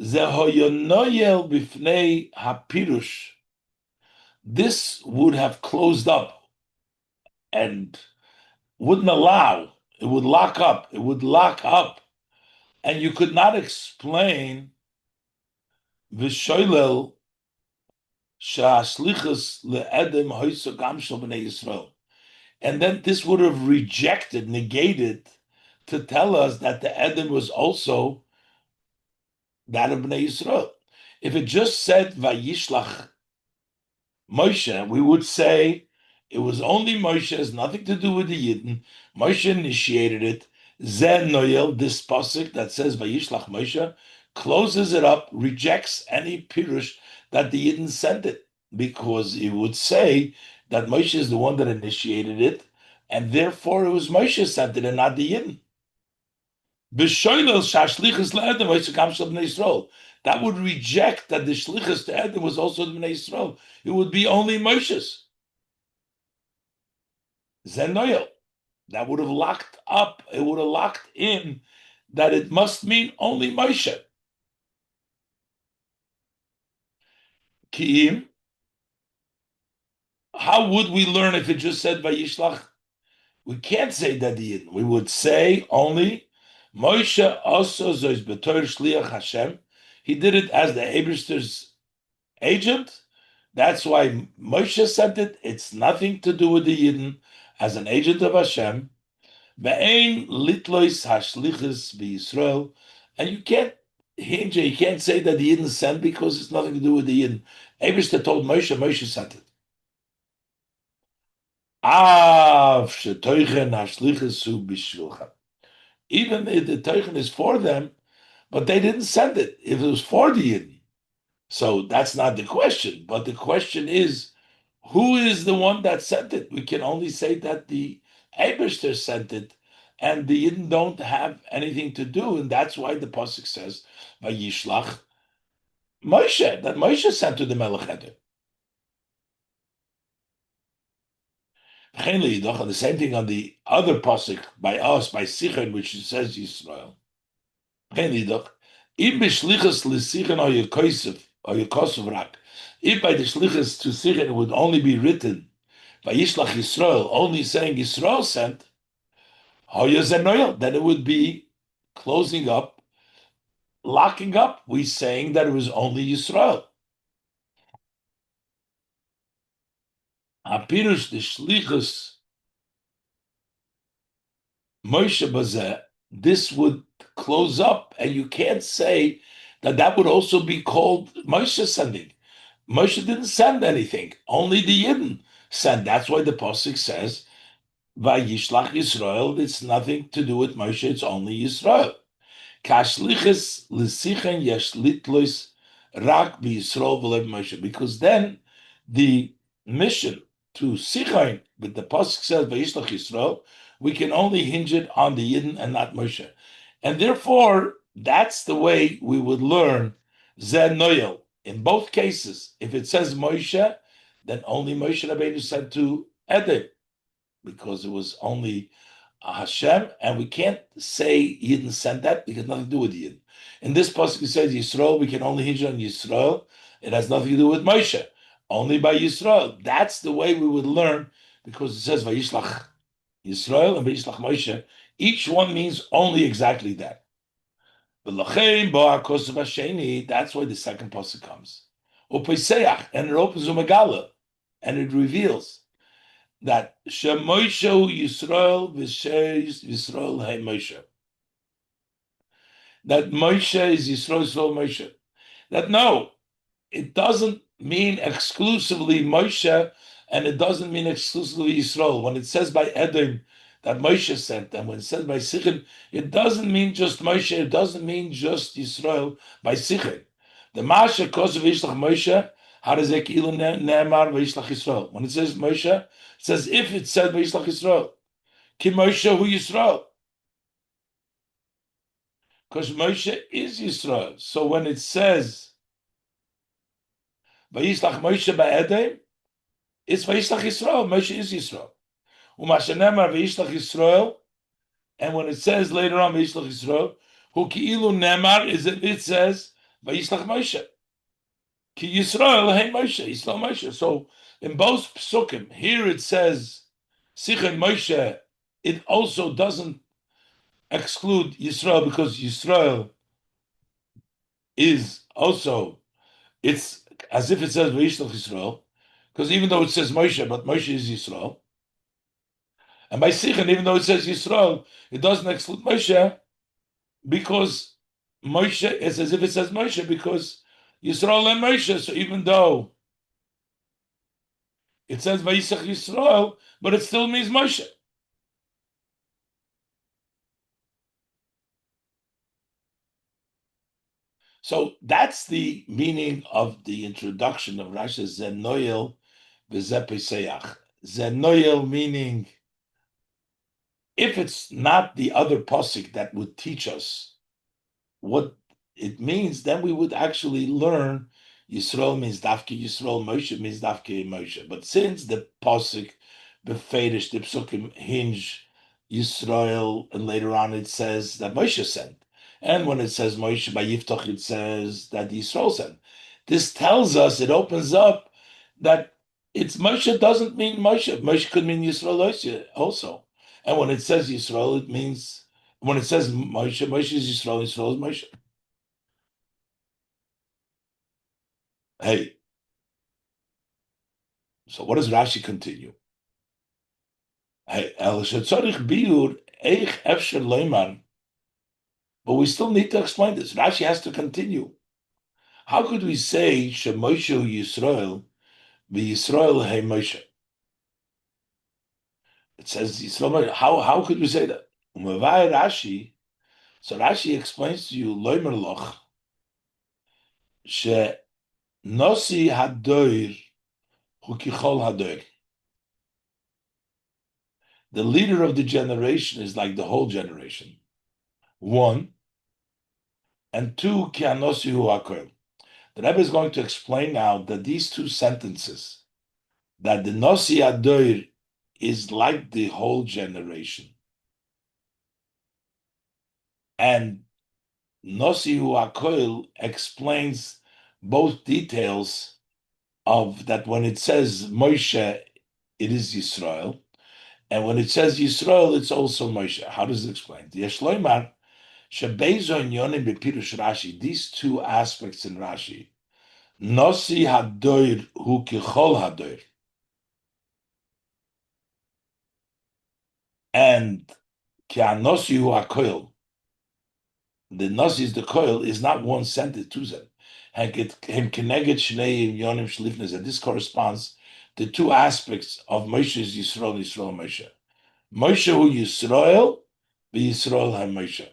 ze hoyo noyel b'fnei hapirush. This would have closed up and wouldn't allow. It would lock up. It would lock up, and you could not explain v'shoylel sha'aslichus le'edem hoyso gam shel b'nei Yisrael. And then this would have rejected, negated, to tell us that the Edom was also that of Bnei Yisrael. If it just said Vayishlach Moshe, we would say it was only Moshe, has nothing to do with the Yidden. Moshe initiated it. Zen Noel, this pasuk that says Vayishlach Moshe, closes it up, rejects any pirush that the Yidden sent it, because it would say that Moshe is the one that initiated it, and therefore it was Moshe sent it and not the Yidden. That would reject that the shlichus to Edom was also the Bnei Yisrael. It would be only Moshe's. Zenoyel. That would have locked up, it would have locked in that it must mean only Moshe. Ki'im. How would we learn if it just said Vayishlach? We can't say that the Yidden. We would say only Moshe also zois b'tor shliach Hashem. He did it as the Eberster's agent. That's why Moshe sent it. It's nothing to do with the Yidden as an agent of Hashem. Ve'ein litlois hashlichus b'Yisrael, and you can't hinge. You can't say that the Yidden sent because it's nothing to do with the Yidden. Eberster told Moshe, Moshe sent it. Av shetoichen hashlichus hu b'shvilchem. Even if the teichen is for them, but they didn't send it. If it was for the Yidden, so that's not the question. But the question is, who is the one that sent it? We can only say that the Eberster sent it, and the Yidden don't have anything to do, and that's why the pasuk says, "Vayishlach Moshe," that Moshe sent to the Melech Eder. And the same thing on the other pasuk by us, by Sichon, which says Yisrael. Im b'shlichus l'sichon or Yekosov rak. If by the shlichus to Sichon it would only be written by Yishlach Yisrael, only saying Yisrael sent, then it would be closing up, locking up. We saying that it was only Yisrael. Apirush the shlichus Moshe Bazeh, this would close up, and you can't say that that would also be called Moshe sending. Moshe didn't send anything; only the Yidden sent. That's why the pasuk says, "Vayishlach Yisrael." It's nothing to do with Moshe; it's only Yisrael. Kashliches l'sichen yesh litlois rak b'Yisrael v'lev Moshe. Because then the mission to Sichon, but the pasuk says "Vayishlach Yisrael," we can only hinge it on the Yidden and not Moshe, and therefore that's the way we would learn Zeh Noel. In both cases, if it says Moshe, then only Moshe Rabbeinu sent to Edom, because it was only Hashem, and we can't say Yidden sent that because nothing to do with Yidden. In this pasuk it says Yisrael, we can only hinge on Yisrael. It has nothing to do with Moshe, only by Yisrael. That's the way we would learn, because it says Vayishlach Yisrael and Vayishlach Moshe. Each one means only exactly that. That's why the second pasuk comes. And it opens Umagala, and it reveals that Shemoshe Yisrael v'Sheis Yisrael Hey Moshe. That Moshe is Yisrael, Yisrael Moshe. That no, it doesn't mean exclusively Moshe, and it doesn't mean exclusively Yisrael. When it says by Edom that Moshe sent, and when it says by Sichon, it doesn't mean just Moshe, it doesn't mean just Yisrael by Sichon. The Masha Kosev Yishlach Moshe, how does it Ne'emar V'Yishlach Yisrael? When it says Moshe, it says if it said V'Yishlach Yisrael, Ki Moshe Hu Yisrael. Because Moshe is Yisrael. So when it says V'Yishlach Moshe Ba'edem, it's V'Yishlach Yisrael. Moshe is Yisrael. U'mashenemar V'Yishlach Yisrael, and when it says later on V'Yishlach Yisrael, Hu Ki'ilu Nemar, is if it says V'Yishlach Moshe. Ki Yisrael Hey Moshe, Yisrael Moshe. So in both psukim, here it says Sichon Moshe, it also doesn't exclude Yisrael, because Yisrael is also, it's as if it says V'Yishlach Yisrael, because even though it says Moshe, but Moshe is Yisrael. And by Sichon, even though it says Yisrael, it doesn't exclude Moshe, because Moshe, it's as if it says Moshe, because Yisrael and Moshe. So even though it says Vayisach Yisrael, but it still means Moshe. So that's the meaning of the introduction of Rashi Zenoyel v'Zepeseach. Zenoyel meaning, if it's not the other pasuk that would teach us what it means, then we would actually learn Yisrael means Dafke Yisrael, Moshe means Dafke Moshe. But since the pasuk beferish the psukim hinge Yisrael, and later on it says that Moshe sent, and when it says Moshe by Yiftach, it says that Yisrael sent. This tells us, it opens up that it's Moshe doesn't mean Moshe. Moshe could mean Yisrael also. And when it says Yisrael, it means, when it says Moshe, Moshe is Yisrael, Yisrael is Moshe. Hey, so what does Rashi continue? Hey, el shetzorich biur eich efsher loymar. But we still need to explain this. Rashi has to continue. How could we say Shemoshe Yisrael be Yisrael Hey Moshe? It says Yisrael. How could we say that? Umavai Rashi. So Rashi explains to you Loimer Loch She Nosi Hadoir Hukichol Hadoir. The leader of the generation is like the whole generation. One and two Kianosi Hu Hakoil. The Rebbe is going to explain now that these two sentences, that the Nosi Hadoir is like the whole generation, and Nosi Hu Hakoil explains both details of that. When it says Moshe, it is Yisrael, and when it says Yisrael, it's also Moshe. How does it explain? Yeshloimar Shebezo and Yonim Bepirush Rashi. These two aspects in Rashi, Nosi Hadoir Hu Kichol Hadoir, and Kianosi Hu Hakoil. The Nasi is the coil is not one sentence, two sentences. And this corresponds to two aspects of Moshe's Yisrael, Yisrael Moshe. Moshe who Yisrael, be Yisrael HaMoshe.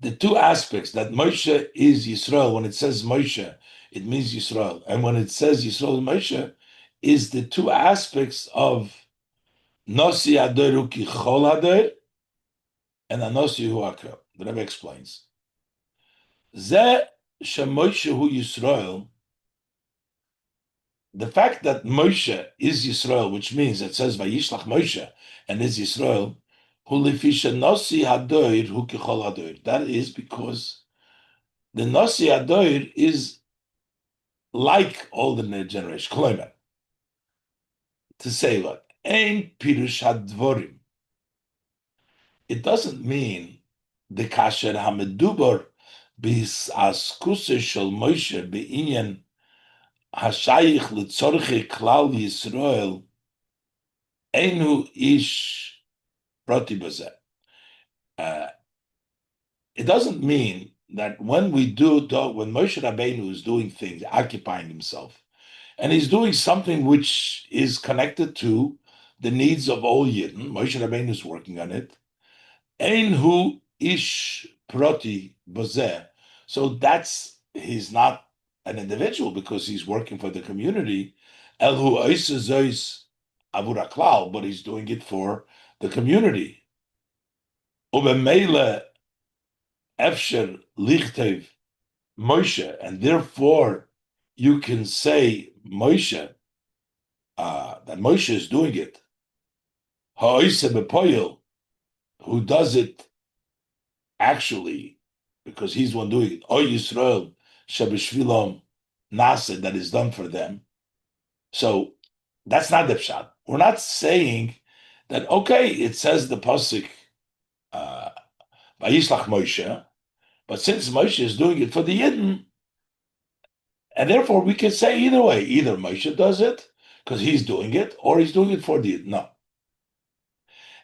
The two aspects that Moshe is Yisrael, when it says Moshe, it means Yisrael. And when it says Yisrael Moshe, is the two aspects of Nasi Adoru Kichol Ador and Anosi Hu Akel. The Rebbe explains. Ze Shemoshe hu Yisrael, the fact that Moshe is Yisrael, which means it says Vayishlach Moshe and is Yisrael, hu lefisha Nosi Hadoir hu Kichol Hadoir. That is because the Nosi Hadoir is like all the generation. Kloimer. To say what? Ein Pirush Hadvorim. It doesn't mean the Kasher Hamedubor bis Askuse Shel Moshe be'inyan Hashayich Litzorche Klal Yisrael Enu Ish Proti Bazeh. It doesn't mean that when when Moshe Rabbeinu is doing things, occupying himself, and he's doing something which is connected to the needs of all Yidden, Moshe Rabbeinu is working on it. Einhu ish proti bozeh. So he's not an individual because he's working for the community. Elhu oisezois avura klal, but he's doing it for the community. Ubemele efsher lichtev Moshe, and therefore you can say Moshe, that Moshe is doing it. Ha'oise bepoyel, who does it actually, because he's one doing it. O Yisrael Shabishvilom Nasa, that is done for them. So that's not the pshat. We're not saying that, okay, it says the pasuk Vayishlach Moshe, but since Moshe is doing it for the Yidden, and therefore we can say either way, either Moshe does it because he's doing it, or he's doing it for the Yidden. No.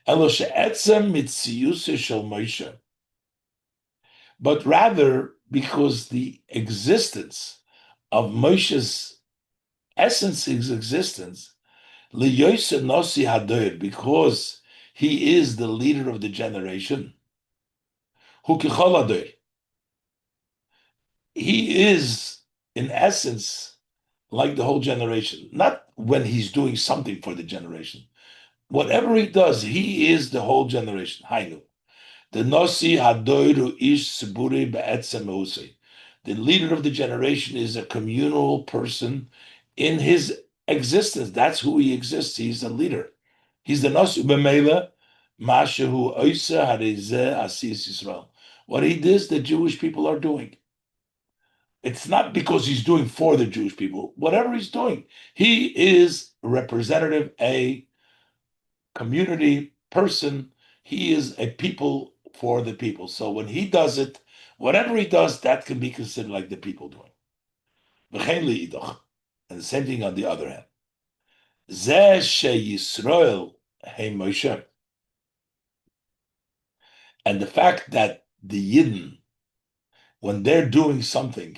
Elo she'etzem mitziyuse shel Moshe, but rather because the existence of Moshe's essence, his existence, liyoyse nosi hadoir, because he is the leader of the generation, hu kichol hadoir. He is, in essence, like the whole generation. Not when he's doing something for the generation. Whatever he does, he is the whole generation. Hainu. The Nosi Hadoiru Ish Siburi Be'etzem Meusei. The leader of the generation is a communal person in his existence. That's who he exists. He's a leader. He's the Nosi B'Meila Mashahu Oisa Harezeh Asis Yisrael. What he does, the Jewish people are doing. It's not because he's doing for the Jewish people. Whatever he's doing, he is a representative, a community person. He is a people for the people. So when he does it, whatever he does, that can be considered like the people doing. And the same thing on the other hand. Zeh sheYisrael hey Moshe. And the fact that the Yidden, when they're doing something,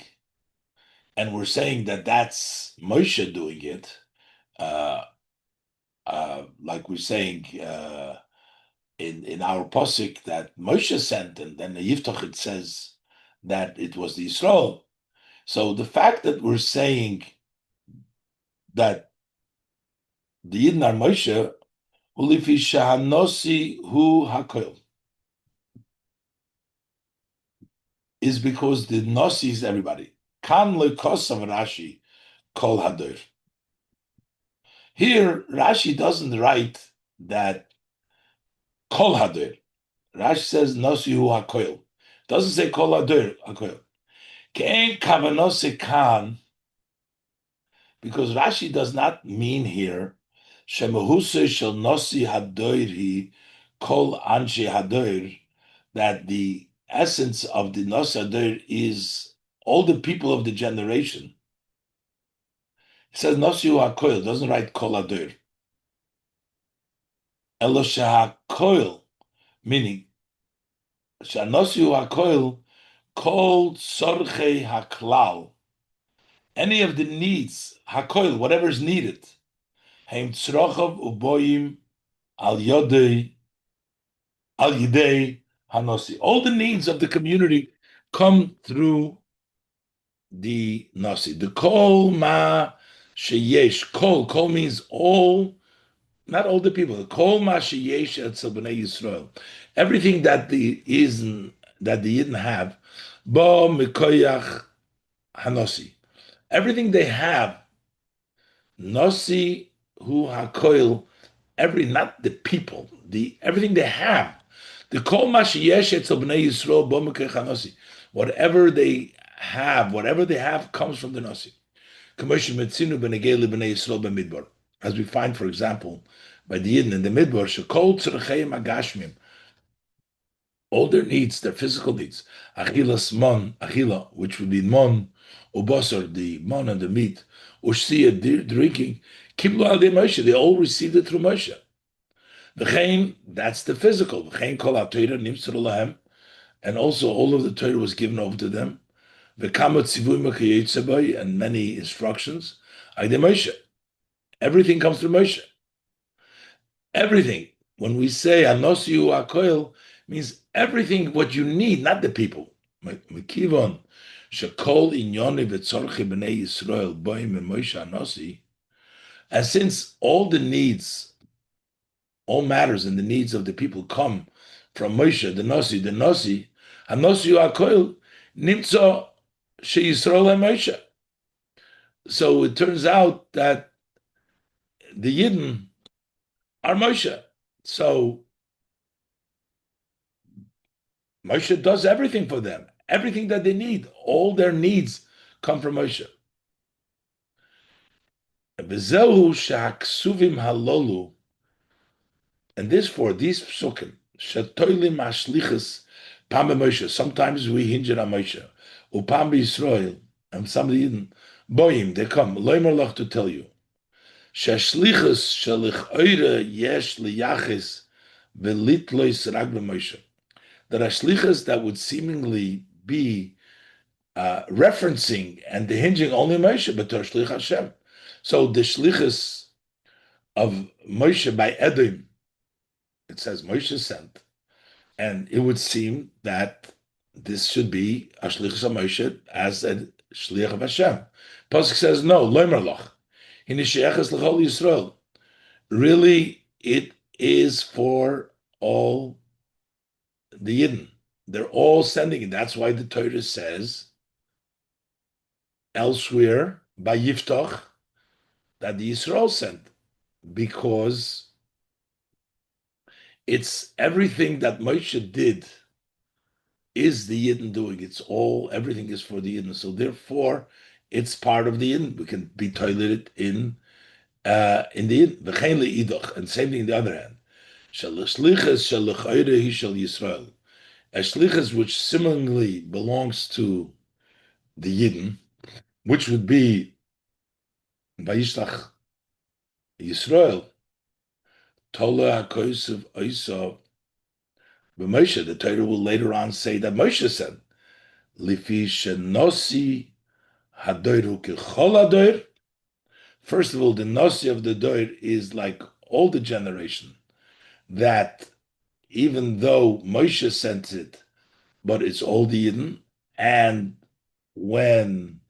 and we're saying that that's Moshe doing it, uh, like we're saying in our posik that Moshe sent, and then the Yiftach it says that it was the Yisrael. So the fact that we're saying that the Yidden are Moshe, ulifi shahanosi hu hakoil, is because the Nasi is everybody. Kan lekos of Rashi kol hadir. Here, Rashi doesn't write that kol hadir. Rashi says Nasi hu hakoil. Doesn't say kol hadir hakoil. Kein kavanose kan, because Rashi does not mean here shemahuse shel Nasi hadoiri kol anshe hadoir, that the essence of the Nasi hadoir is all the people of the generation. It says Nosiu HaKoil, doesn't write Kol Adir. Elo HaKoil, meaning Nosiu HaKoil, Kol Sorchei HaKlal, any of the needs, HaKoil, whatever is needed, Heim Tzrochav Uboyim Al Yodei, Al Yidei HaNosi. All the needs of the community come through the Nasi. The Kol Ma Sheyesh, Kol means all, not all the people. Kol ma sheyesh etzel b'nei Yisrael. Everything that the Yidden have, bo mikoyach hanosi. Everything they have, nosi hu hakoil. Not the people, the everything they have. The kol ma sheyesh etzel b'nei Yisrael bo mikoyach hanosi. Whatever they have comes from the nosi. As we find, for example, by the Yidden in the Midbar, all their needs, their physical needs, achila, which would be mon, ubosar, the mon and the meat, ushsiya, drinking, kiblu al Moshe, they all received it through Moshe. That's the physical. And also all of the Torah was given over to them. And many instructions. Everything comes through Moshe. Everything. When we say Anosiu Akoil, means everything what you need, not the people. Mekivon Shekol Inyoni V'Tzorchi B'nei Yisrael Boim Moshe Anosi. And since all the needs, all matters and the needs of the people come from Moshe, the Nosi, Anosiu Akoil Nimtzo She Yisrael and Moshe. So it turns out that the Yidden are Moshe. So Moshe does everything for them, everything that they need. All their needs come from Moshe. V'zehu shehaksuvim halolu, and this for these psukim shetoilim hashlichus pam Moshe. Sometimes we hinge on Moshe, upam Yisrael, and some of the Yidden boyim they come loimer lach to tell you sheshlichus shalich oire yesh liyachis velitlois rag Moshe. That are shlichus that would seemingly be referencing and the hinging only Moshe, but to shlich Hashem. So the shlichus of Moshe by Edom, it says Moshe sent, and it would seem that this should be a shlichus of Moshe as a shlich of Hashem. Pasuk says no, loimer loch, hinisheches l'chol Yisrael. Really, it is for all the Yidden. They're all sending it. That's why the Torah says elsewhere by Yiftach that the Yisrael sent, because it's everything that Moshe did is the Yidden doing. It's all, everything is for the Yidden. So therefore, it's part of the Yidden. We can be toileted in the Yidden. And same thing on the other hand. Yisrael. A shlichus which similarly belongs to the Yidden, which would be Vayishlach Yisrael, Tola HaKosev Oisav B'Moshe. The Torah will later on say that Moshe said, Lifi Shenosi Hadoiru Kechol Hadoir. First of all, the Nosi of the Doir is like all the generation, that even though Moshe sent it, but it's all the Yidden, and when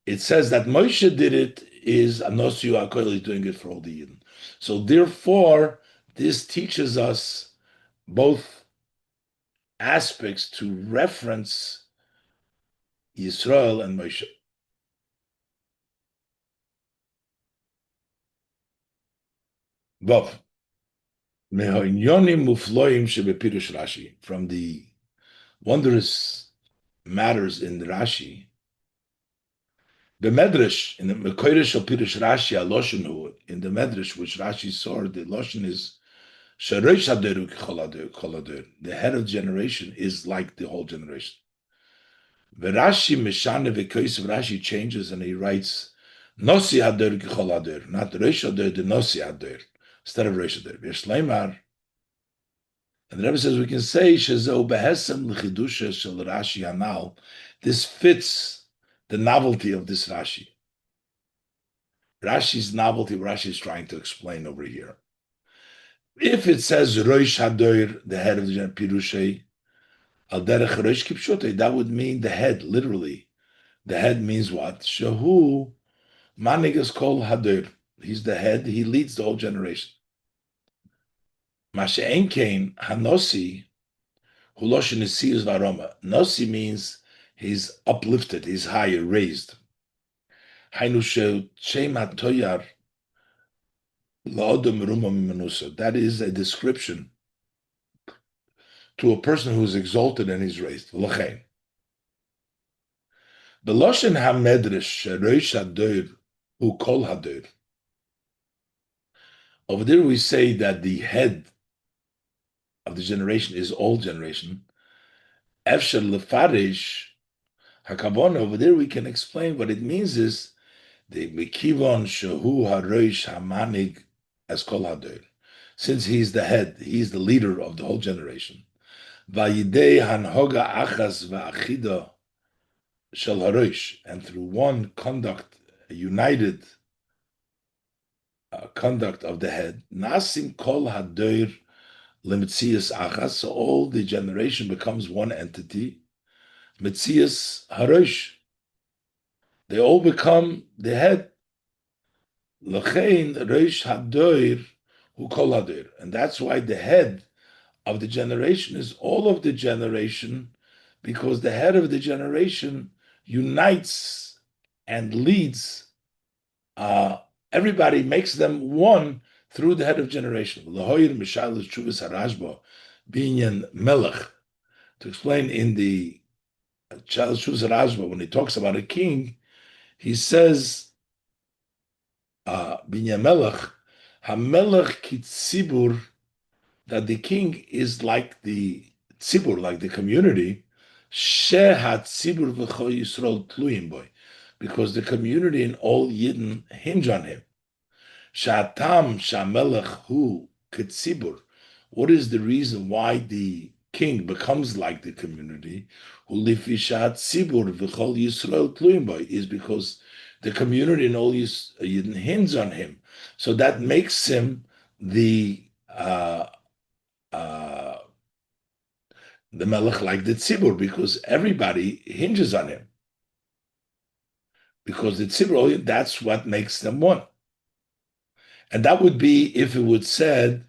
it says that Moshe did it, is Anosu HaKoil is doing it for all the Yidden. So therefore, this teaches us both aspects to reference Yisrael and Moshe. Vav. Mehoinyonim mufloim shebepirush Rashi. From the wondrous matters in the Rashi, the Medrash, in the Mekoirish of Pirush Rashi, Aloshinu, in the Medrash, which Rashi saw, the Loshin is Sharosh Haderu Kolader. The head of generation is like the whole generation. Rashi Meshane Vekois, Rashi changes and he writes Nosi Haderu Kolader, not Rosh Hader, the Nosi Hader, instead of Rosh Hader. V'Shleimar, and the Rebbe says we can say Shezo Behesem L'Chidusha Shel Rashi Hanal. This fits the novelty of this Rashi. Rashi's novelty, Rashi is trying to explain over here. If it says Rosh Hadoir, the head of the Pirushei, Al Derech Rosh Kipshote, that would mean the head, literally. The head means what? Shahu Manigas Kol Hadoir. He's the head, he leads the whole generation. Mashe'en Kain Hanosi, Huloshin Isiyus Varoma. Nosi means he's uplifted, he's higher, raised. Hainu Shem HaToyar, that is a description to a person who is exalted and is raised. The Loshen HaMedrash, Rosh Hadoir, who Kol Hadoir. Over there we say that the head of the generation is all generation. Efshar Lefarish Hakavon, over there we can explain what it means is the Mikivon Shehu HaRosh HaManig as Kol Hadoir. Since he's the head, he's the leader of the whole generation. Vayidei Hanhoga Achas Va'achida Shel HaRosh, and through one conduct, a united conduct of the head, Nasim Kol Hadoir Lemitzias Achas, so all the generation becomes one entity. Mitzias HaRosh, they all become the head. L'chein Rosh Hadoir Hu Kol Hadoir, and that's why the head of the generation is all of the generation, because the head of the generation unites and leads everybody, makes them one through the head of generation. L'hoir Mishal Chuvas Harashba Binyan Melech, to explain in the Chuvas Harashba, when he talks about a king, he says Binyan Melech HaMelech Kitzibur, that the king is like the tzibur, like the community, shehat tzibur v'chol Yisrael tluyim boy, because the community and all Yidden hinge on him. Shatam shamelech hu ketzibur. What is the reason why the king becomes like the community? Hu lifi shahat tzibur v'chol Yisrael tluyim boy, is because the community and all Yidden hinge on him. So that makes him the melech like the tzibur, because everybody hinges on him. Because the tzibur, that's what makes them one. And that would be if it would said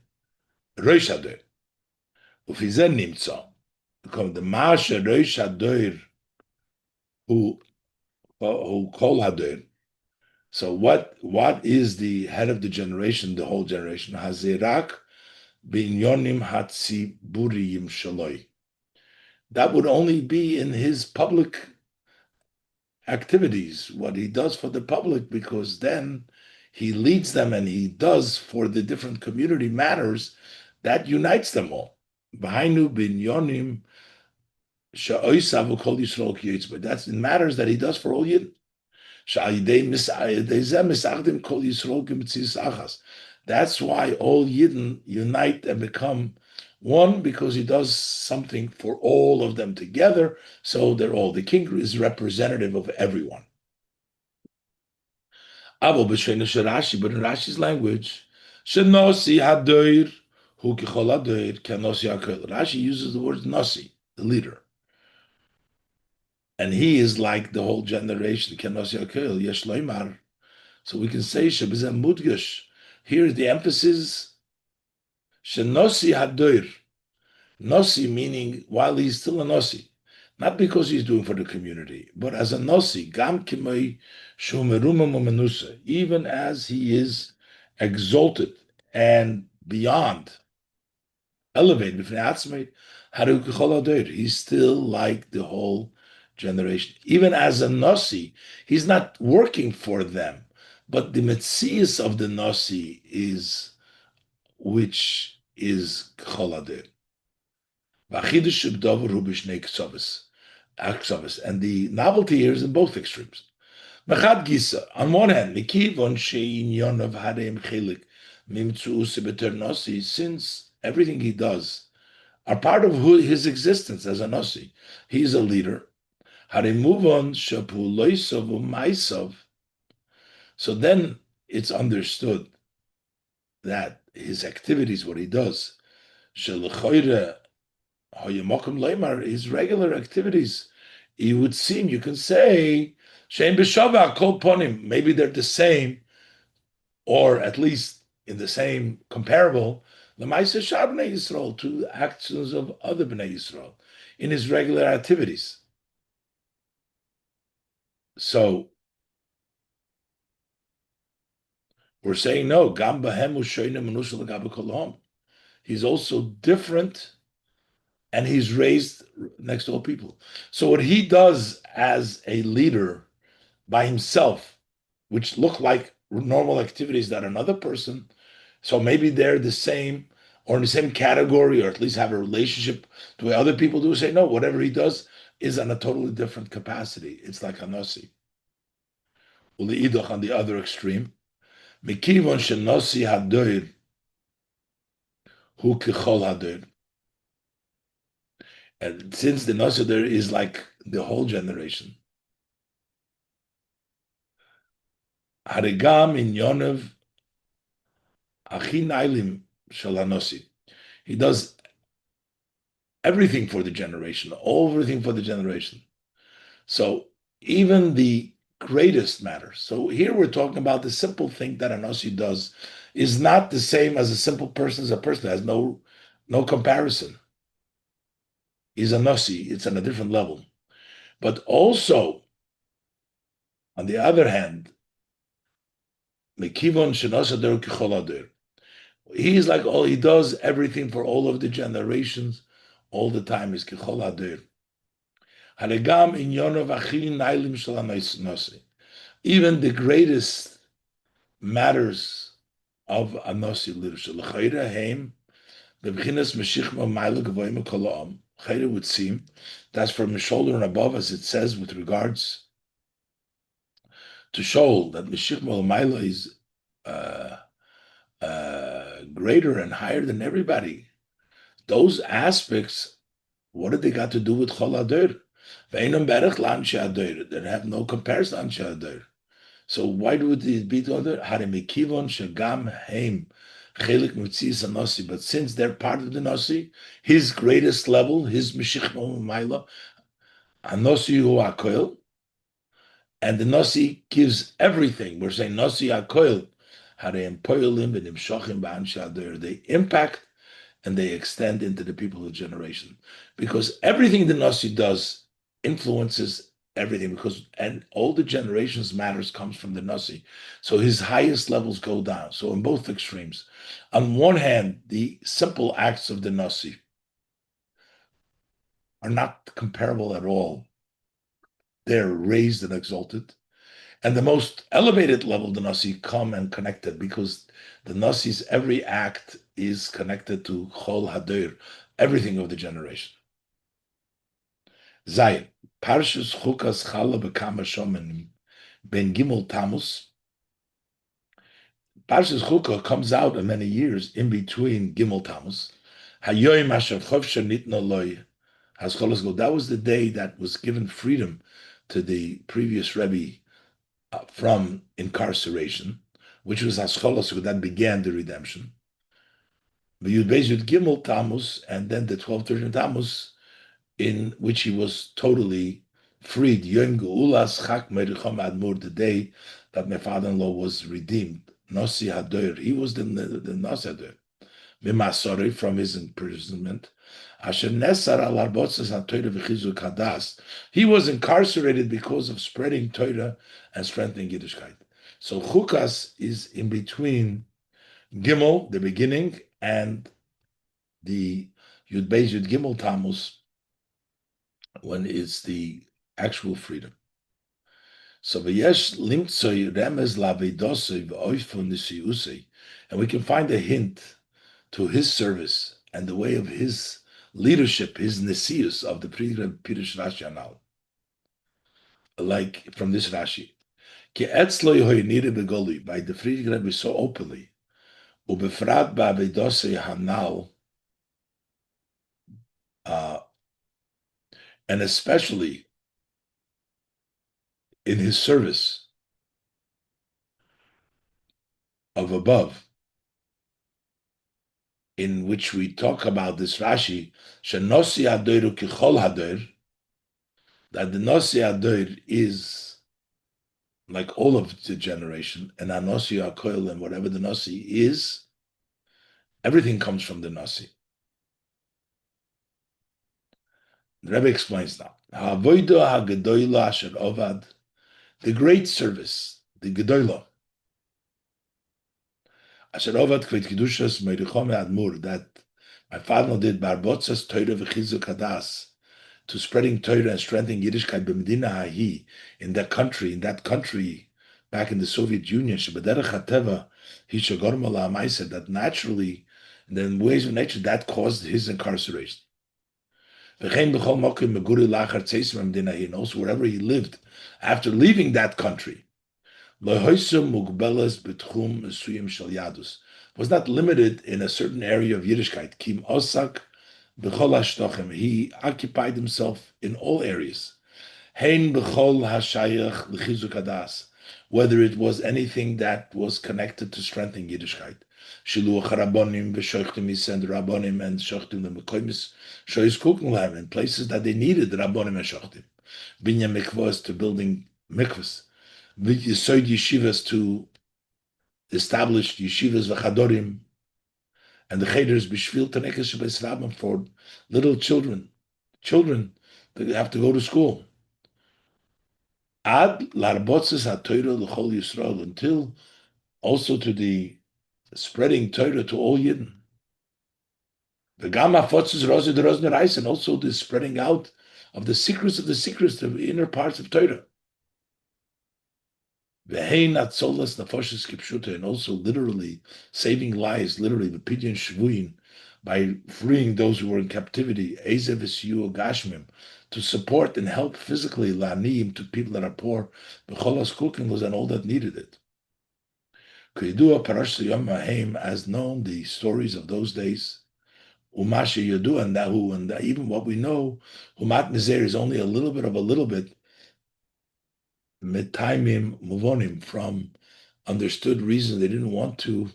Rosh Hadoir. Ufizen nimtza. The Masha Rosh Hadoir who Kol Hadoir. So what is the head of the generation, the whole generation? Hazirak binyonim hatziburiyim shaloi. That would only be in his public activities, what he does for the public, because then he leads them and he does for the different community matters that unites them all. V'hainu binyonim she'oisav kol Yisrael ki yitzvah. That's in matters that he does for all Yidden. That's why all Yidden unite and become one, because he does something for all of them together. So they're all, the king is representative of everyone. But in Rashi's language, Rashi uses the word nasi, the leader. And he is like the whole generation. So we can say mudgash. Here the emphasis shenosi hadoir. Nosi meaning while he's still a nosi, not because he's doing for the community, but as a nosi, gam kimei shumeruma momenusa, even as he is exalted and beyond, elevated, he's still like the whole generation. Even as a nosi, he's not working for them, but the metzias of the nosi is which is choladir. And the novelty here is in both extremes. On one hand, since everything he does are part of his existence as a Nasi, he's a leader. So then it's understood that his activities, what he does, his regular activities, you would seem, you can say, maybe they're the same, or at least in the same comparable, to the actions of other Bnei Yisrael in his regular activities. So we're saying no, he's also different, and he's raised next to all people. So what he does as a leader by himself, which look like normal activities that another person, so maybe they're the same or in the same category, or at least have a relationship the way other people do, say no, whatever he does is on a totally different capacity. It's like a nasi. On the other extreme, mikivon shenasi hadoir hu kichol hadoir. And since the nasi there is like the whole generation, harigam in yonev achinailim shalanosi. He does everything for the generation, everything for the generation. So even the greatest matters. So here we're talking about the simple thing that a Nasi does is not the same as a simple person as a person. It has no comparison. He's a Nasi, it's on a different level. But also, on the other hand, Mekivon Shenosader Kicholader. He's like all he does everything for all of the generations, all the time is Kicholader. Haregam in Yonov Achin Nailim Shalanasi. Even the greatest matters of a Nasi leadership. L'chayra heim b'bchinas meshichma ma'ila gavoyim kolaam. Chayra would seem that's from the shoulder and above, as it says, with regards to show that meshichma ma'ila is greater and higher than everybody. Those aspects, what do they got to do with choladir? Ve'enam berech l'anshei adir. They have no comparison to anshei adir. So why would it be to other? Harimikivon shagam heim chelik mitzis nasi. But since they're part of the nasi, his greatest level, his mishich ma'ila, anosi hu akoil, and the nasi gives everything. We're saying nasi akoil. Hareim poilim v'nim shochim ba'anshadir. They impact and they extend into the people of the generation, because everything the nasi does influences everything, and all the generations matters comes from the nasi. So his highest levels go down. So in both extremes, on one hand, the simple acts of the nasi are not comparable at all. They're raised and exalted. And the most elevated level of the nasi come and connected, because the nasi's every act is connected to chol hadir, everything of the generation. Zayin, Parshas Chukas chala b'kama shomenim Ben Gimel Tammuz. Parshas Chukas comes out in many years in between Gimel Tammuz. Hayoim asher chofsha nitna loy hascholas go. That was the day that was given freedom to the previous Rebbe from incarceration, which was hascholas go. That began the redemption. But Yud Beis Yud Gimel Tammuz, and then the 12-13 Tammuz, in which he was totally freed. Yom Geulas Chak Mericham Admur, the day that my father-in-law was redeemed. Nosi Hadoir, he was the Nosi Hadoir. Mimasori, from his imprisonment. Asher Nesar al Arbotzas HaTorah V'Chizuk Hadas. He was incarcerated because of spreading Torah and strengthening Yiddishkeit. So Chukas is in between Gimel, the beginning, and the Yud Beis Yud Gimel Tammuz, when it's the actual freedom. So v'yesh limtzoi remez lavedosoi v'oifun nisiusei, and we can find a hint to his service and the way of his leadership, his nisius of the Pirush Rashi Anal. Like from this Rashi, ki etzloi hoynire begoli, by the Friedrich Rebbe so openly, ubefrat ba'avedosei hanal, and especially in his service of above, in which we talk about this Rashi, shenosi adoiru kichol hadoir, that the nosi adoir is like all of the generation, and anosi akoil, and whatever the nosi is, everything comes from the nosi. The Rebbe explains now, ha'avoido ha'gedoyla asher ovad, the great service, the gedoyla, asher ovad kveit kedushas meirichome admur, that my father did barbotzas Torah v'chizuk hadas, to spreading Torah and strengthening Yiddishkeit b'medina hahi, in that country, back in the Soviet Union, shebederech hateva he shegorma la'amaisa, that naturally, in ways of nature, that caused his incarceration. V'chein b'chol mokim meguri lachar tzeis b'medina hahi, and also wherever he lived after leaving that country, lohoisum mugbelas b'tchum mesuyim shel yadus, was not limited in a certain area of Yiddishkeit. Kim osak b'chol hashtochim, he occupied himself in all areas. Hein b'chol hashayach l'chizuk hadas, whether it was anything that was connected to strengthening Yiddishkeit. Shiluach rabbonim v'shochtim, he sent rabbonim and shochtim the mekoimis shoyis kukenlam, in places that they needed rabbonim and shochtim. Binya mikvos, to building mikvos. V'yisoid yeshivas, to establish yeshivas v'chadorim, and the cheder b'shvil tanekes shebes rabbim, for little children that have to go to school. Ad larbotzes haTorah l'chol Yisrael, until also to the spreading Torah to all Yidden. V'gam hafotzes rozi derozner reis, and also the spreading out of the secrets, the inner parts of Torah. V'hein atzolas nefoshes kipshuta, and also literally saving lives, literally the pidyon shvuin, by freeing those who were in captivity, ezev v'siyu gashmim, to support and help physically la'aniim, to people that are poor, b'cholas cooking was, and all that needed it. K'yidua parash yom haim, as known the stories of those days, umashe yadu, and even what we know, humat mizer, is only a little bit, metaimim muvonim, from understood reasons. They didn't want to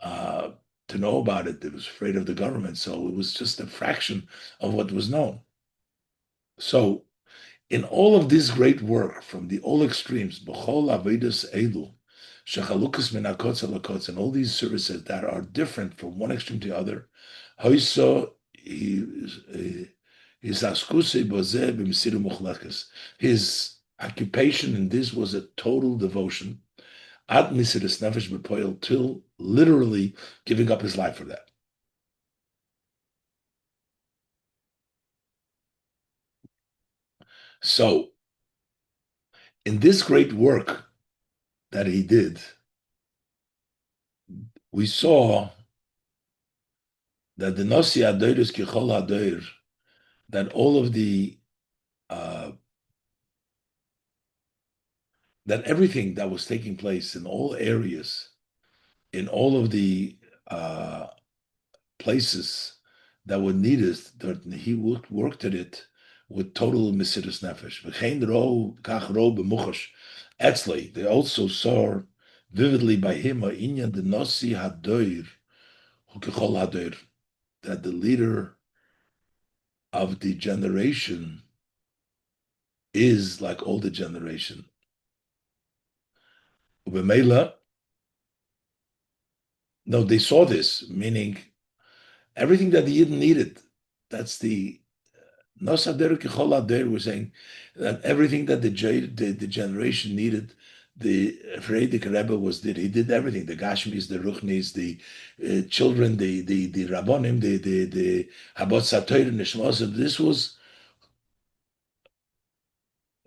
know about it. They was afraid of the government, so it was just a fraction of what was known. So, in all of this great work, from the all extremes, b'chol avedus elu, shechalukas min hakotz alakotz, and all these services that are different from one extreme to the other, hoiso his askuse bozeh b'mesiru muchlekes, his occupation in this was a total devotion, ad misiris nefesh b'poil, till literally giving up his life for that. So, in this great work that he did, we saw that the Nosi Adoir is Kichol Adoir, that all of the that everything that was taking place in all areas, in all of the places that were needed, that he worked at it with total mesirus nefesh. They also saw vividly by him a inyan the nasi hadoir, hukechol hadoir, that the leader of the generation is like all the generation. Ubemela, no, they saw this, meaning everything that the Yidden needed. That's the Nosader Kechol Ader. We're saying that everything that the generation needed, the Frierdiker Rebbe did. He did everything. The Gashmis, the Ruchnis, the children, the Rabbonim, the Habot Satoir Nishmos. This was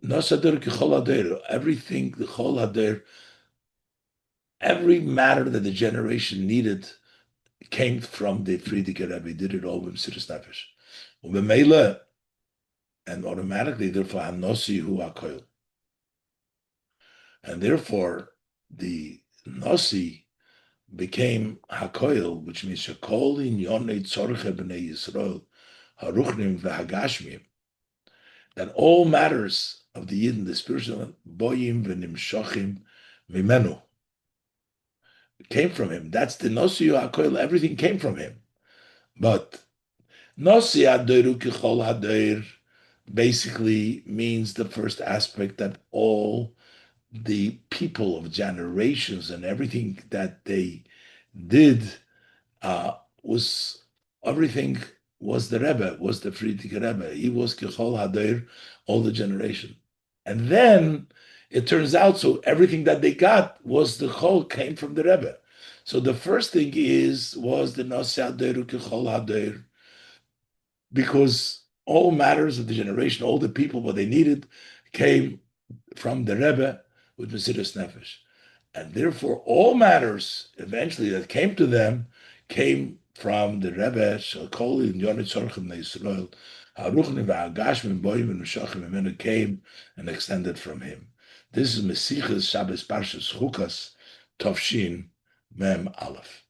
Nosader Kechol Ader. Everything the Chol Ader, every matter that the generation needed came from the Frierdiker Rebbe. He did it all with Mesiras Nefesh. Ubemela, and automatically, therefore, Hanosi Hu Hakoil. And therefore, the Nasi became Hakoil, which means Shakol in Yonei Tzorche B'nei Yisrael, Haruchnim V'Hagashmim, that all matters of the Yidden, the spiritual, Boyim V'Nimshachim Mimenu, came from him. That's the Nasi Hu Hakoil, everything came from him. But Nasi Adoiru Kichol Hadoir basically means the first aspect that all the people of generations and everything that they did was everything was the Rebbe, was the Frierdiker Rebbe. He was Kechol Hader, all the generation. And then it turns out, so everything that they got was the Chol came from the Rebbe. So the first thing was the Nasi Hader Kechol Hader, because all matters of the generation, all the people, what they needed, came from the Rebbe with Mesiras Nefesh. And therefore, all matters eventually that came to them came from the Rebbe, Shalkoli, and Yonit Sorchim Yisrael, Haruchnim, V'Hagashmim, Boyim, and Meshachim, and came and extended from him. This is Mesichas Shabbos Parshas Chukas, Tovshin, Mem Aleph.